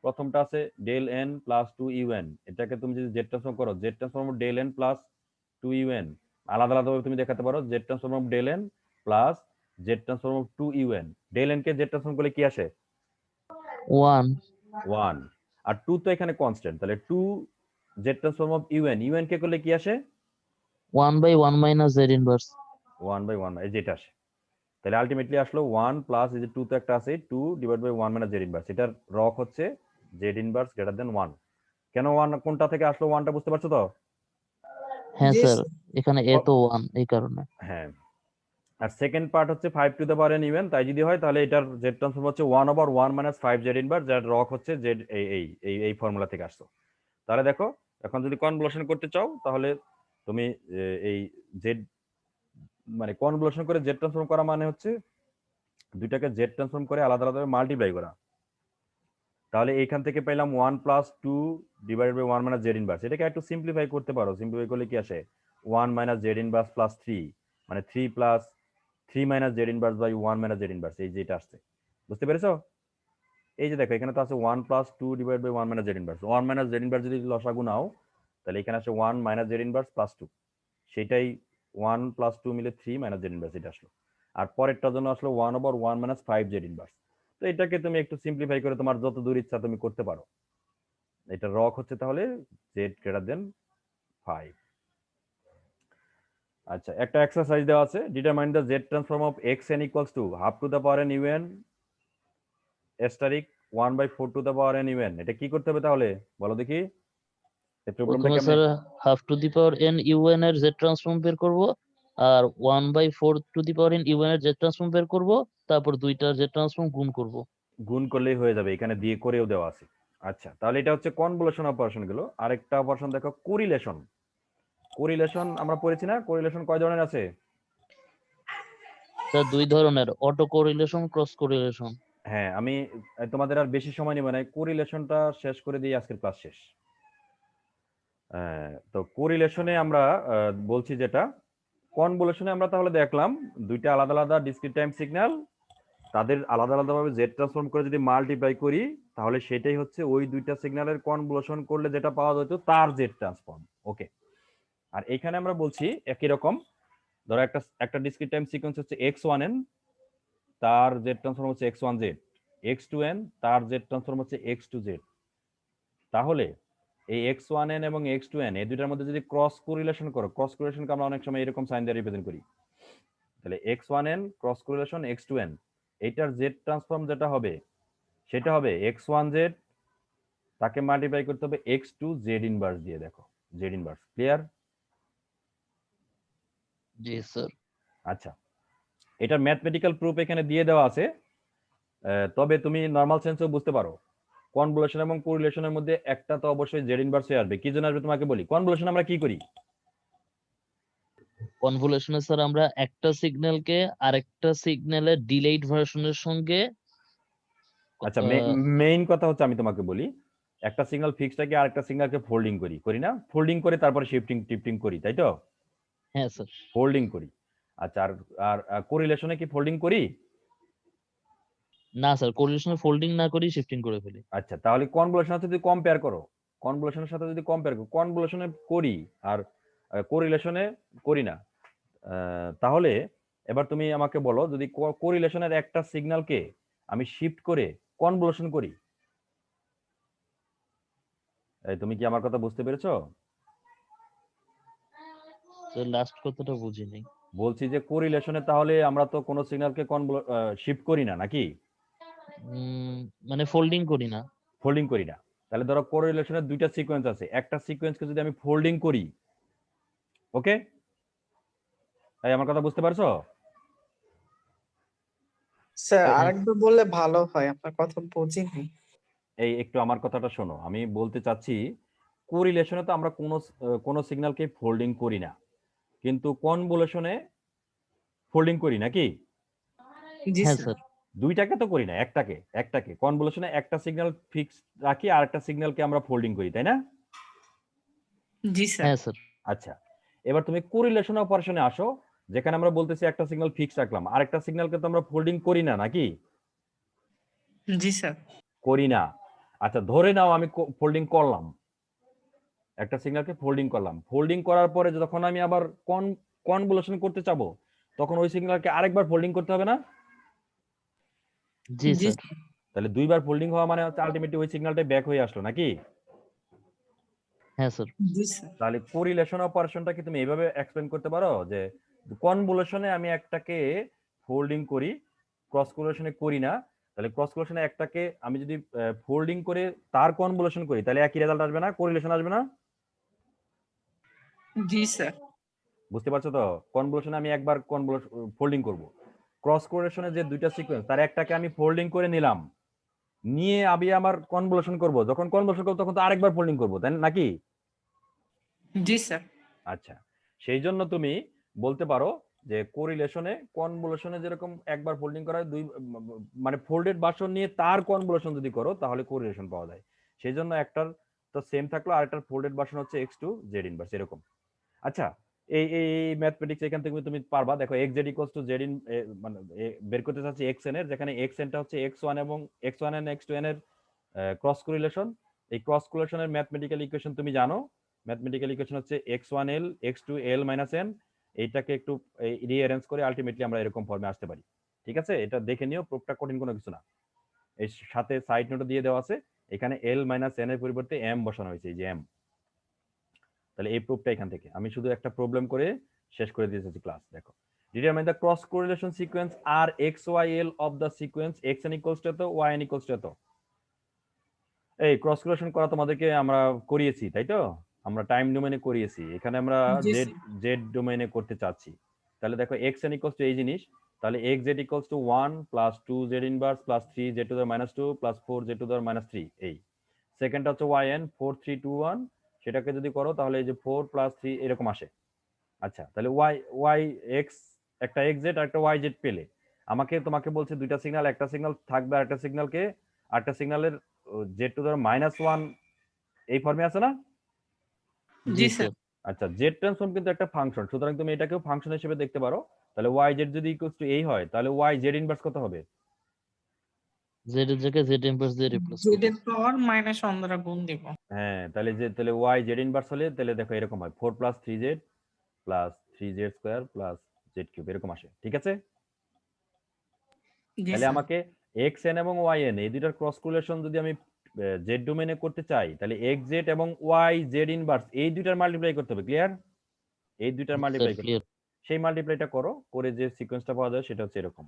প্রথমটা আছে ডেল এন প্লাস 2un, এটাকে তুমি যদি জেড ট্রান্সফর্ম করো, z transform of del n plus 2un, আলাদা আলাদাভাবে তুমি দেখাতে পারো z transform of del n plus z transform of 2un। Del n কে জেড ট্রান্সফর্ম করলে কি আসে 1 1, আর 2 তো এখানে কনস্ট্যান্ট, তাহলে 2 জেড ট্রান্সফর্ম অফ un কে করলে কি আসে 1/1 মাইনাস জেড ইনভার্স। 1/1, এই যেটা আসে। তাহলে আলটিমেটলি আসলো 1 প্লাস এই যে 2 তো একটা আছে, 2 divide by 1 minus Z inverse, এটার রক হচ্ছে জেড ইনভার্স গ্রেটার দেন 1। কেন 1 কোনটা থেকে আসলো 1টা বুঝতে পারছো তো। হ্যাঁ জি স্যার, স্যার এখানে এ তো 1 এই কারণে। হ্যাঁ, আর সেকেন্ড পার্ট হচ্ছে 5 two the power n even, তাই যদি হয় তাহলে এটার জেড ট্রান্সফর্ম হচ্ছে 1/1 মাইনাস 5 জেড ইনভার্স, যার রক হচ্ছে জেড, এই ফর্মুলা থেকে আসছো। তাহলে দেখো এখন যদি কনভলিউশন করতে চাও তাহলে তুমি এই জেড মানে কনভলিউশন করে জেড ট্রান্সফর্ম করা মানে হচ্ছে দুইটাকে জেড ট্রান্সফর্ম করে আলাদা আলাদা মাল্টিপ্লাই করা। তাহলে এইখান থেকে পেলাম 1 plus 2 divided by 1 minus Z inverse, এটাকে একটু সিম্পলিফাই করতে পারো, সিম্পলিফাই করলে কি আসে 1 মাইনাস জেড ইনভার্স প্লাস 3, মানে 3 plus 3 minus Z inverse by 1 minus Z inverse, এই যেটা আসছে, বুঝতে পেরেছো। এই যে দেখো এখানে তো আছে 1 plus 2 divide by 1 minus Z inverse, 1 minus Z inverse যদি লসাগু নাও তাহলে এখানে আসে 1 মাইনাস জেড ইনভার্স প্লাস 2, সেটাই 1 প্লাস 2 মিলে 3 মাইনাস জেড ইনভার্স, এটা আসলো। আর পরেরটার জন্য আসলো 1/1 মাইনাস 5 জেড ইনভার্স। তো এটাকে তুমি একটু সিম্পলিফাই করে তোমার যত দূর ইচ্ছা তুমি করতে পারো। এটা রক হচ্ছে তাহলে জেড গ্রেটার দেন 5। আচ্ছা, একটা এক্সারসাইজ দেওয়া আছে, determine the Z transform of xn equals to have to the power n un * 1/4 two the power n un। এটা কি করতে হবে তাহলে বলো দেখি, এই প্রবলেমটা প্রথমে কেমনে। Sir have to the power n un এর জেড ট্রান্সফর্ম বের করব, আর 1/4 two the power n u1 এর জেড ট্রান্সফর্ম বের করব, তারপর দুইটার জেড ট্রান্সফর্ম গুণ করব। গুণ করলেই হয়ে যাবে, এখানে দিয়ে করেও দেওয়া আছে। আচ্ছা, তাহলে এটা হচ্ছে কনভলিউশন অপারেশন গেল। আরেকটা অপারেশন দেখো, কোরিলেশন। কোরিলেশন আমরা পড়েছি না? কোরিলেশন কয় ধরনের আছে? স্যার দুই ধরনের, অটো কোরিলেশন, ক্রস কোরিলেশন। হ্যাঁ, আমি তোমাদের আর বেশি সময় নেব না, কোরিলেশনটা শেষ করে দিয়ে আজকের ক্লাস শেষ। তো কোরিলেশনে আমরা বলছি যেটা, কনভলিউশনে আমরা তাহলে দেখলাম দুইটা আলাদা আলাদা ডিসক্রিট টাইম সিগন্যাল, তাদের আলাদা আলাদাভাবে জেড ট্রান্সফর্ম করে যদি মাল্টিপ্লাই করি, তাহলে সেটাই হচ্ছে ওই দুইটা সিগন্যালের কনভলিউশন করলে যেটা পাওয়া যেত তার জেড ট্রান্সফর্ম। ওকে, আর এখানে আমরা বলছি একই রকম, ধরো একটা ডিসক্রিট টাইম সিকোয়েন্স হচ্ছে x1n, তার জেড ট্রান্সফর্ম হচ্ছে x1z, x2n তার জেড ট্রান্সফর্ম হচ্ছে x2z। তাহলে এই x1n এবং x2n এই দুইটার মধ্যে যদি ক্রস কোরিলেশন করো, ক্রস কোরিলেশনকে আমরা অনেক সময় এরকম সাইন দিয়ে রিপ্রেজেন্ট করি, তাহলে x1n ক্রস কোরিলেশন x2n, এইটার জেড ট্রান্সফর্ম যেটা হবে সেটা হবে x1z, তাকে মাল্টিপ্লাই করতে হবে x2z ইনভার্স দিয়ে। দেখো জেড ইনভার্স, ক্লিয়ার? জি স্যার। আচ্ছা, এটার ম্যাথমেটিক্যাল প্রুফ এখানে দিয়ে দেওয়া আছে, তবে তুমি নর্মাল সেন্সেও বুঝতে পারো। কনভলিউশন এবং কোরিলেশনের মধ্যে একটা তো অবশ্যই জেড ইনভার্স হয়ে আসবে। কি জন্য আসবে তোমাকে বলি। কনভলিউশন আমরা কি করি? কনভলিউশনে স্যার আমরা একটা সিগন্যালকে আরেকটা সিগন্যালের ডিলেইড ভার্সনের সঙ্গে আচ্ছা, মেইন কথা হচ্ছে আমি তোমাকে বলি, একটা সিগন্যাল ফিক্সডটাকে আরেকটা সিগন্যালকে ফোল্ডিং করি না? ফোল্ডিং করে তারপরে শিফটিং টিফটিং করি, তাই তো? হ্যাঁ স্যার। ফোল্ডিং করি। আচ্ছা, আর কোরিলেশনে কি ফোল্ডিং করি? না স্যার, কোরিলেশনে ফোল্ডিং না করি শিফটিং করে ফেলি। আচ্ছা, তাহলে কনভলিউশনের সাথে যদি কম্পেয়ার করো, কনভলিউশনের সাথে যদি কম্পেয়ার করো, কনভলিউশনে করি আর কোরিলেশনে করি না, তাহলে এবার তুমি আমাকে বলো, যদি কোরিলেশনের একটা সিগন্যালকে আমি শিফট করে কনভলিউশন করি, তুমি কি আমার কথা বুঝতে পেরেছো? স্যার লাস্ট কথাটা বুঝিনি। বলছি যে কোরিলেশনে তাহলে আমরা তো কোনো সিগন্যালকে শিফট করি না নাকি? মানে ফোল্ডিং করি না। ফোল্ডিং করি না। তাহলে ধরো কোরিলেশনের দুইটা সিকোয়েন্স আছে, একটা সিকোয়েন্সকে যদি আমি ফোল্ডিং করি, ওকে, তাই আমার কথা বুঝতে পারছো? স্যার আরেকবার বললে ভালো হয়, আপনার কথা বুঝিনি। এই একটু আমার কথাটা শোনো, আমি বলতে চাচ্ছি কোরিলেশনে তো আমরা কোনো সিগন্যালকে ফোল্ডিং করি না, কিন্তু কনভলিউশনে ফোল্ডিং করি নাকি? জি হ্যাঁ স্যার। স্যার। দুইটাকে তো করি না, একটাকে কনভলিউশনে একটা সিগন্যাল ফিক্স রাখি আর একটা সিগন্যালকে আমরা ফোল্ডিং করি, তাই না? জি স্যার। হ্যাঁ স্যার। আচ্ছা, এবার তুমি কোরিলেশন অপারেশনে আসো, যেখানে আমরা বলতেছি একটা সিগন্যাল ফিক্স রাখলাম, আরেকটা সিগন্যালকে তো আমরা ফোল্ডিং করি না নাকি? জি স্যার। করি না। আচ্ছা, ধরে নাও আমি ফোল্ডিং করলাম, একটা সিগন্যালকে ফোল্ডিং করলাম, ফোল্ডিং করার পরে যখন আমি আবার কনভলিউশন করতে চাবো, তখন ওই সিগন্যালকে আরেকবার ফোল্ডিং করতে হবে না? জি স্যার। তাহলে দুইবার ফোল্ডিং হওয়া মানে হচ্ছে আলটিমেটলি ওই সিগন্যালটা ব্যাক হয়ে আসলো নাকি? হ্যাঁ স্যার। জি স্যার। তাহলে কোরিলেশন অপারেশনটা কি তুমি এইভাবে এক্সপ্লেন করতে পারো যে কনভলিউশনে আমি একটাকে ফোল্ডিং করি, ক্রস কোরিলেশনে করি না, তাহলে ক্রস কোরিলেশনে একটাকে আমি যদি ফোল্ডিং করে তার কনভলিউশন করি, তাহলে একই রেজাল্ট আসবে না? কোরিলেশন আসবে না? জি স্যার। বুঝতে পারছো তো? কনভলিউশনে আমি একবার ফোল্ডিং করব, ক্রস কোরিলেশনে যে দুইটা সিকোয়েন্স তার একটাকে আমি ফোল্ডিং করে নিলাম, নিয়ে আমি আমার কনভলিউশন করব, যখন কনভলিউশন করব তখন তো আরেকবার ফোল্ডিং করব, তাই নাকি? জি স্যার। আচ্ছা, সেই জন্য তুমি বলতে পারো যে কোরিলেশনে কনভলিউশনে যেরকম একবার ফোল্ডিং করা হয়, মানে ফোল্ডেড ভার্সন নিয়ে তার কনভলিউশন যদি করো তাহলে কোরিলেশন পাওয়া যায়। সেই জন্য একটার তো সেম থাকলো, আর একটার ফোল্ডেড ভার্সন হচ্ছে x2z ইনভার্স এরকম। আচ্ছা, এই এই ম্যাথমেটিক্স এখান থেকে তুমি পারবা। দেখো xz equals to z in, মানে বের করতে চাচ্ছি xn এর, যেখানে xn টা হচ্ছে x1 এবং x1 এন্ড x2n এর ক্রস কোরিলেশন। এই ক্রস কোরিলেশনের ম্যাথমেটিক্যাল ইকুয়েশন তুমি জানো, ম্যাথমেটিক্যাল ইকুয়েশন হচ্ছে x1l x2l - n, এইটাকে একটু রিঅ্যারেঞ্জ করে আলটিমেটলি আমরা এরকম ফর্মে আসতে পারি। ঠিক আছে, এটা দেখে নিও, প্রুফটা কঠিন কোনো কিছু না। এর সাথে সাইড নোটও দিয়ে দেওয়া আছে, এখানে l - n এর পরিবর্তে m বসানো হয়েছে, এই যে m। তাহলে এই প্রুফটা এখান থেকে আমি শুধু একটা প্রবলেম করে শেষ করে দিয়েছি ক্লাস। দেখো, determine the cross correlation sequence আর xyl of the sequence xn equals to এত yn ইকুয়ালস টু এত। এই ক্রস কোরিলেশন করা তোমাদেরকে আমরা করিয়েছি, তাই তো? আমরা টাইম ডোমেইনে করিয়েছি, এখানে আমরা জি জেড স্যার। জেড ডোমেইনে করতে চাচ্ছি। তাহলে দেখো এক্স এন ইকুয়ালস টু এই জিনিস, তাহলে X Z equals to 1 plus 2 Z inverse plus 3 Z to the minus 2 plus 4 Z to the minus 3 এই। সেকেন্ডটা হচ্ছে ওয়াই এন 4 3 2 1, সেটাকে যদি করো তাহলে এই যে 4 প্লাস 3 এরকম আসে। আচ্ছা, তাহলে ওয়াই এক্স, একটা এক্স জেড আর একটা ওয়াই জেড পেলে তোমাকে বলছে দুইটা সিগন্যাল, একটা সিগন্যাল থাকবে আর একটা সিগন্যালকে, আরেকটা সিগন্যালের জেড টু দি মাইনাস 1 এই ফর্মে আছে না? জি জি স্যার। স্যার। আচ্ছা, জেড ট্রান্সফর্ম কিন্তু একটা ফাংশন, সুতরাং তুমি এটাকেও ফাংশন হিসেবে দেখতে পারো। তাহলে ওয়াই জেড যদি ইকুয়ালস টু এই হয়, তাহলে ওয়াই জেড ইনভার্স কত হবে? জেড এর জায়গায় জেড ইনভার্স দিয়ে রিপ্লেস জেড করব। এর পাওয়ার মাইনাস 1 দ্বারা গুণ দিব। হ্যাঁ, তাহলে ওয়াই জেড ইনভার্স হলে তাহলে দেখো এরকম হয় 4 plus 3 Z plus 3 Z square plus Z cube এরকম আসে। ঠিক আছে, জি তাহলে স্যার। আমাকে এক্স এন এবং ওয়াই এন এই দুইটার ক্রস কোরিলেশন যদি আমি জেড ডোমেনে করতে চাই, তাহলে এক্স জেড এবং ওয়াই জেড ইনভার্স এই দুইটার মাল্টিপ্লাই করতে হবে। ক্লিয়ার? এই দুইটার স্যার মাল্টিপ্লাই করতে ক্লিয়ার। হবে। সেই মাল্টিপ্লাইটা করো, করে যে সিকোয়েন্সটা পাওয়া যায় সেটা হচ্ছে এরকম,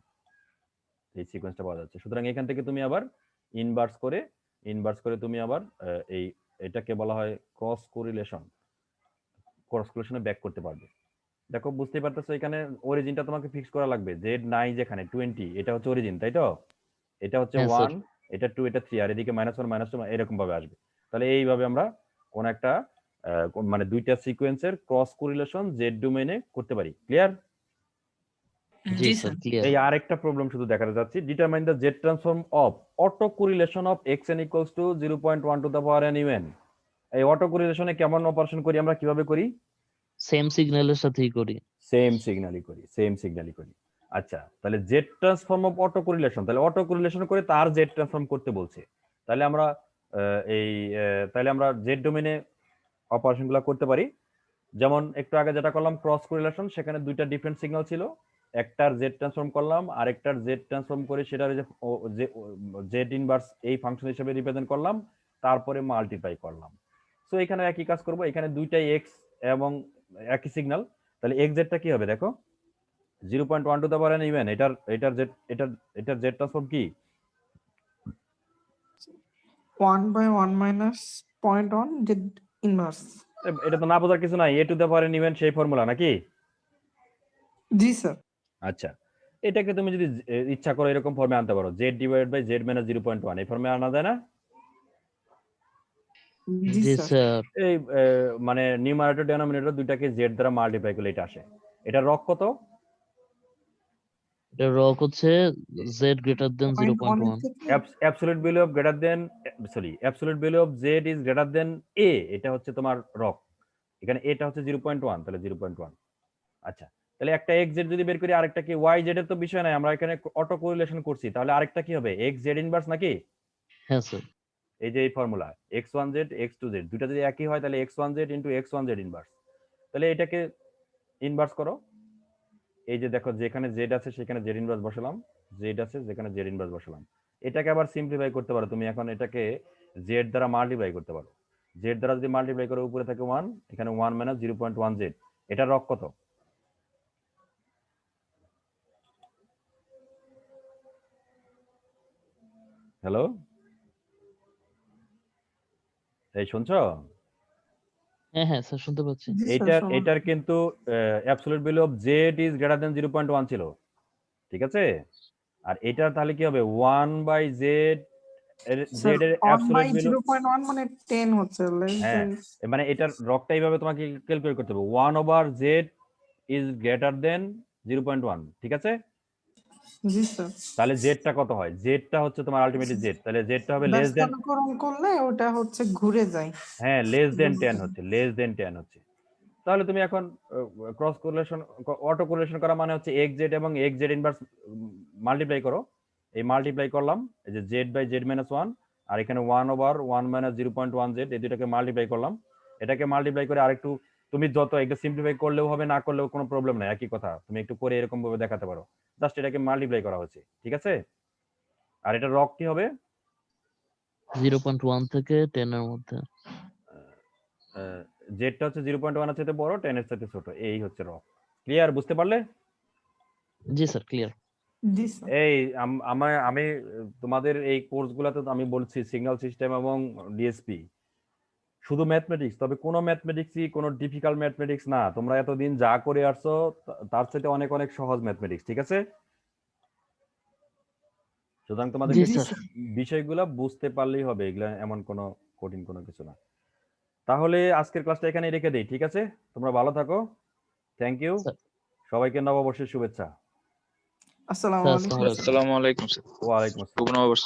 এই সিকোয়েন্সটা পাওয়া যাচ্ছে। সুতরাং এখান থেকে তুমি আবার ইনভার্স করে তুমি আবার এই এটাকে বলা হয় ক্রস কোরিলেশনে ব্যাক করতে পারবে। দেখো বুঝতেই পারতেছো, এখানে অরিজিনটা তোমাকে ফিক্স করা লাগবে। জেড নাই যেখানে 20, এটা হচ্ছে অরিজিন, তাই তো? এটা হচ্ছে হ্যাঁ 1, স্যার। এটা 2, এটা 3, আর এদিকে -1 -2 এরকম ভাবে আসবে। তাহলে এইভাবে আমরা কোন একটা মানে দুইটা সিকোয়েন্সের ক্রস কোরিলেশন জেড ডোমেইনে করতে পারি। ক্লিয়ার? জি জি স্যার স্যার। ক্লিয়ার। এই আরেকটা প্রবলেম শুধু দেখাতে যাচ্ছি। Determine the Z transform of auto correlation of xn equals two 0.1 two the power n un। এই অটো কোরিলেশনে কেমন অপারেশন করি আমরা, কিভাবে করি? সেম সিগন্যালের সাথেই করি। সেম সিগন্যালই করি। আচ্ছা, তাহলে Z transform of auto correlation, তাহলে অটো কোরিলেশন করে তার জেড ট্রান্সফর্ম করতে বলছে। তাহলে আমরা জেড ডোমেইনে অপারেশনগুলো করতে পারি। যেমন একটু আগে যেটা করলাম ক্রস কোরিলেশন, সেখানে দুইটা ডিফারেন্ট সিগন্যাল ছিল, একটার জেড ট্রান্সফর্ম করলাম, আরেকটার জেড ট্রান্সফর্ম করে সেটার যে জেড ইনভার্স এই ফাংশন হিসেবে রিপ্রেজেন্ট করলাম, তারপরে মাল্টিপ্লাই করলাম। সো এখানে একই কাজ করব, এখানে দুইটাই এক্স এবং একই সিগন্যাল। তাহলে এক্স জেডটা কি হবে দেখো, 0.1 two the power n even, এটার জেড ট্রান্সফর্ম কি? 1/1 মাইনাস 0.1 জেড ইনভার্স। এটা তো না বোঝার কিছু নাই, A to the power n even সেই ফর্মুলা নাকি? জি স্যার। আচ্ছা, এটাকে তুমি যদি ইচ্ছা করো এরকম ফর্মে আনতে পারো, z divided by z minus 0.1 এই ফর্মে আনা যায় না? জি জি স্যার। স্যার। এই মানে নিউমারেটর ডেনোমিনেটর দুইটাকে জেড দ্বারা মাল্টিপ্লাই করলে এটা আসে। এটা রক কত? এটা রক হচ্ছে জেড গ্রেটার দেন 0.1 0.1। থেকে absolute value of greater than, absolute value of Z is greater than A, এটা হচ্ছে তোমার রক। এখানে এটা হচ্ছে 0.1, তাহলে 0.1। আচ্ছা, তাহলে একটা এক্স জেড যদি বের করি, আরেকটা কি ওয়াই জেড এর তো বিষয় নাই, আমরা এখানে অটো কোরিলেশন করছি, তাহলে আরেকটা কি হবে, এক্স জেড ইনভার্স নাকি? হ্যাঁ স্যার। এই যে এই ফর্মুলা x1z x2z দুটো যদি একই হয়, তাহলে x1z ইনটু x1z ইনভার্স। তাহলে এটাকে ইনভার্স করো। এই যে দেখো, যেখানে জেড আছে সেখানে জেড ইনভার্স বসালাম, জেড আছে যেখানে জেড ইনভার্স বসালাম। এটাকে আবার সিম্পলিফাই করতে পারো তুমি, এখন এটাকে জেড দ্বারা মাল্টিপ্লাই করতে পারো। জেড দ্বারা যদি মাল্টিপ্লাই করো, উপরে থাকে 1, এখানে 1 মাইনাস 0.1 জেড। এটা রক কত? হ্যালো, এই শুনছো? হ্যাঁ হ্যাঁ স্যার শুনতে পাচ্ছি। জি স্যার। এটার কিন্তু absolute value of Z is greater দেন 0.1 ছিল, ঠিক আছে? আর এটা তাহলে কি হবে, 1 বাই জেড, স্যার জেড এর 1 অ্যাবসলিউট বাই ভ্যালু। 0.1 মানে 10 হচ্ছে লেস হ্যাঁ, দেন। মানে এটার রকটা এইভাবে তোমাকে ক্যালকুলেট করতে হবে, 1 ওভার জেড ইজ গ্রেটার দেন 0.1, ঠিক আছে? জি স্যার। তাহলে জেডটা কত হয়, জেডটা হচ্ছে তোমার আলটিমেটলি জেড, তাহলে জেডটা হবে লেস দেন, ব্যস্তানুকরণ করলে ওটা হচ্ছে ঘুরে যায়। হ্যাঁ লেস দেন 10 হচ্ছে, তাহলে তুমি এখন ক্রস কোরিলেশন, অটো কোরিলেশন করা মানে হচ্ছে এক্স জেড এবং এক্স জেড ইনভার্স মাল্টিপ্লাই করো। এই মাল্টিপ্লাই করলাম, এই যে জেড বাই জেড মাইনাস 1, আর এখানে 1 ওভার 1 মাইনাস 0.1 জেড, এই দুটাকে মাল্টিপ্লাই করলাম। এটাকে মাল্টিপ্লাই করে আরেকটু তুমি যত একটু সিম্পলিফাই করলেও হবে, না করলেও কোনো প্রবলেম নাই, একই কথা, তুমি একটু করে এরকম ভাবে দেখাতে পারো, জাস্ট এটাকে মাল্টিপ্লাই করা হচ্ছে, ঠিক আছে? আর এটা রক কি হবে, 0.1 থেকে 10 এর মধ্যে। জেডটা হচ্ছে 0.1 এর চাইতে বড়, 10 এর চাইতে ছোট, এই হচ্ছে রক। ক্লিয়ার, বুঝতে পারলে? জি স্যার ক্লিয়ার। জি স্যার। এই আমি তোমাদের এই কোর্সগুলোতে আমি বলছি সিগন্যাল সিস্টেম এবং ডিএসপি শুধু ম্যাথমেটিক্স, তবে কোনো ম্যাথমেটিক্সই কোনো ডিফিকাল্ট ম্যাথমেটিক্স না। তোমরা এতদিন যা করে আসছো তার চাইতে অনেক অনেক সহজ ম্যাথমেটিক্স, ঠিক আছে? সুতরাং তোমাদের জি জি স্যার। স্যার বিষয়গুলো বুঝতে পারলেই হবে, এগুলা এমন কোনো কঠিন কোনো কিছু না। তাহলে আজকের ক্লাসটা এখানে রেখে দেই, ঠিক আছে? তোমরা ভালো থাকো, থ্যাংক ইউ, স্যার সবাইকে নববর্ষের শুভেচ্ছা। আসসালামু স্যার, আলাইকুম আসসালামু আলাইকুম। আসসালামু আলাইকুম স্যার। ওয়ালাইকুম আসসালাম। শুভ নববর্ষ।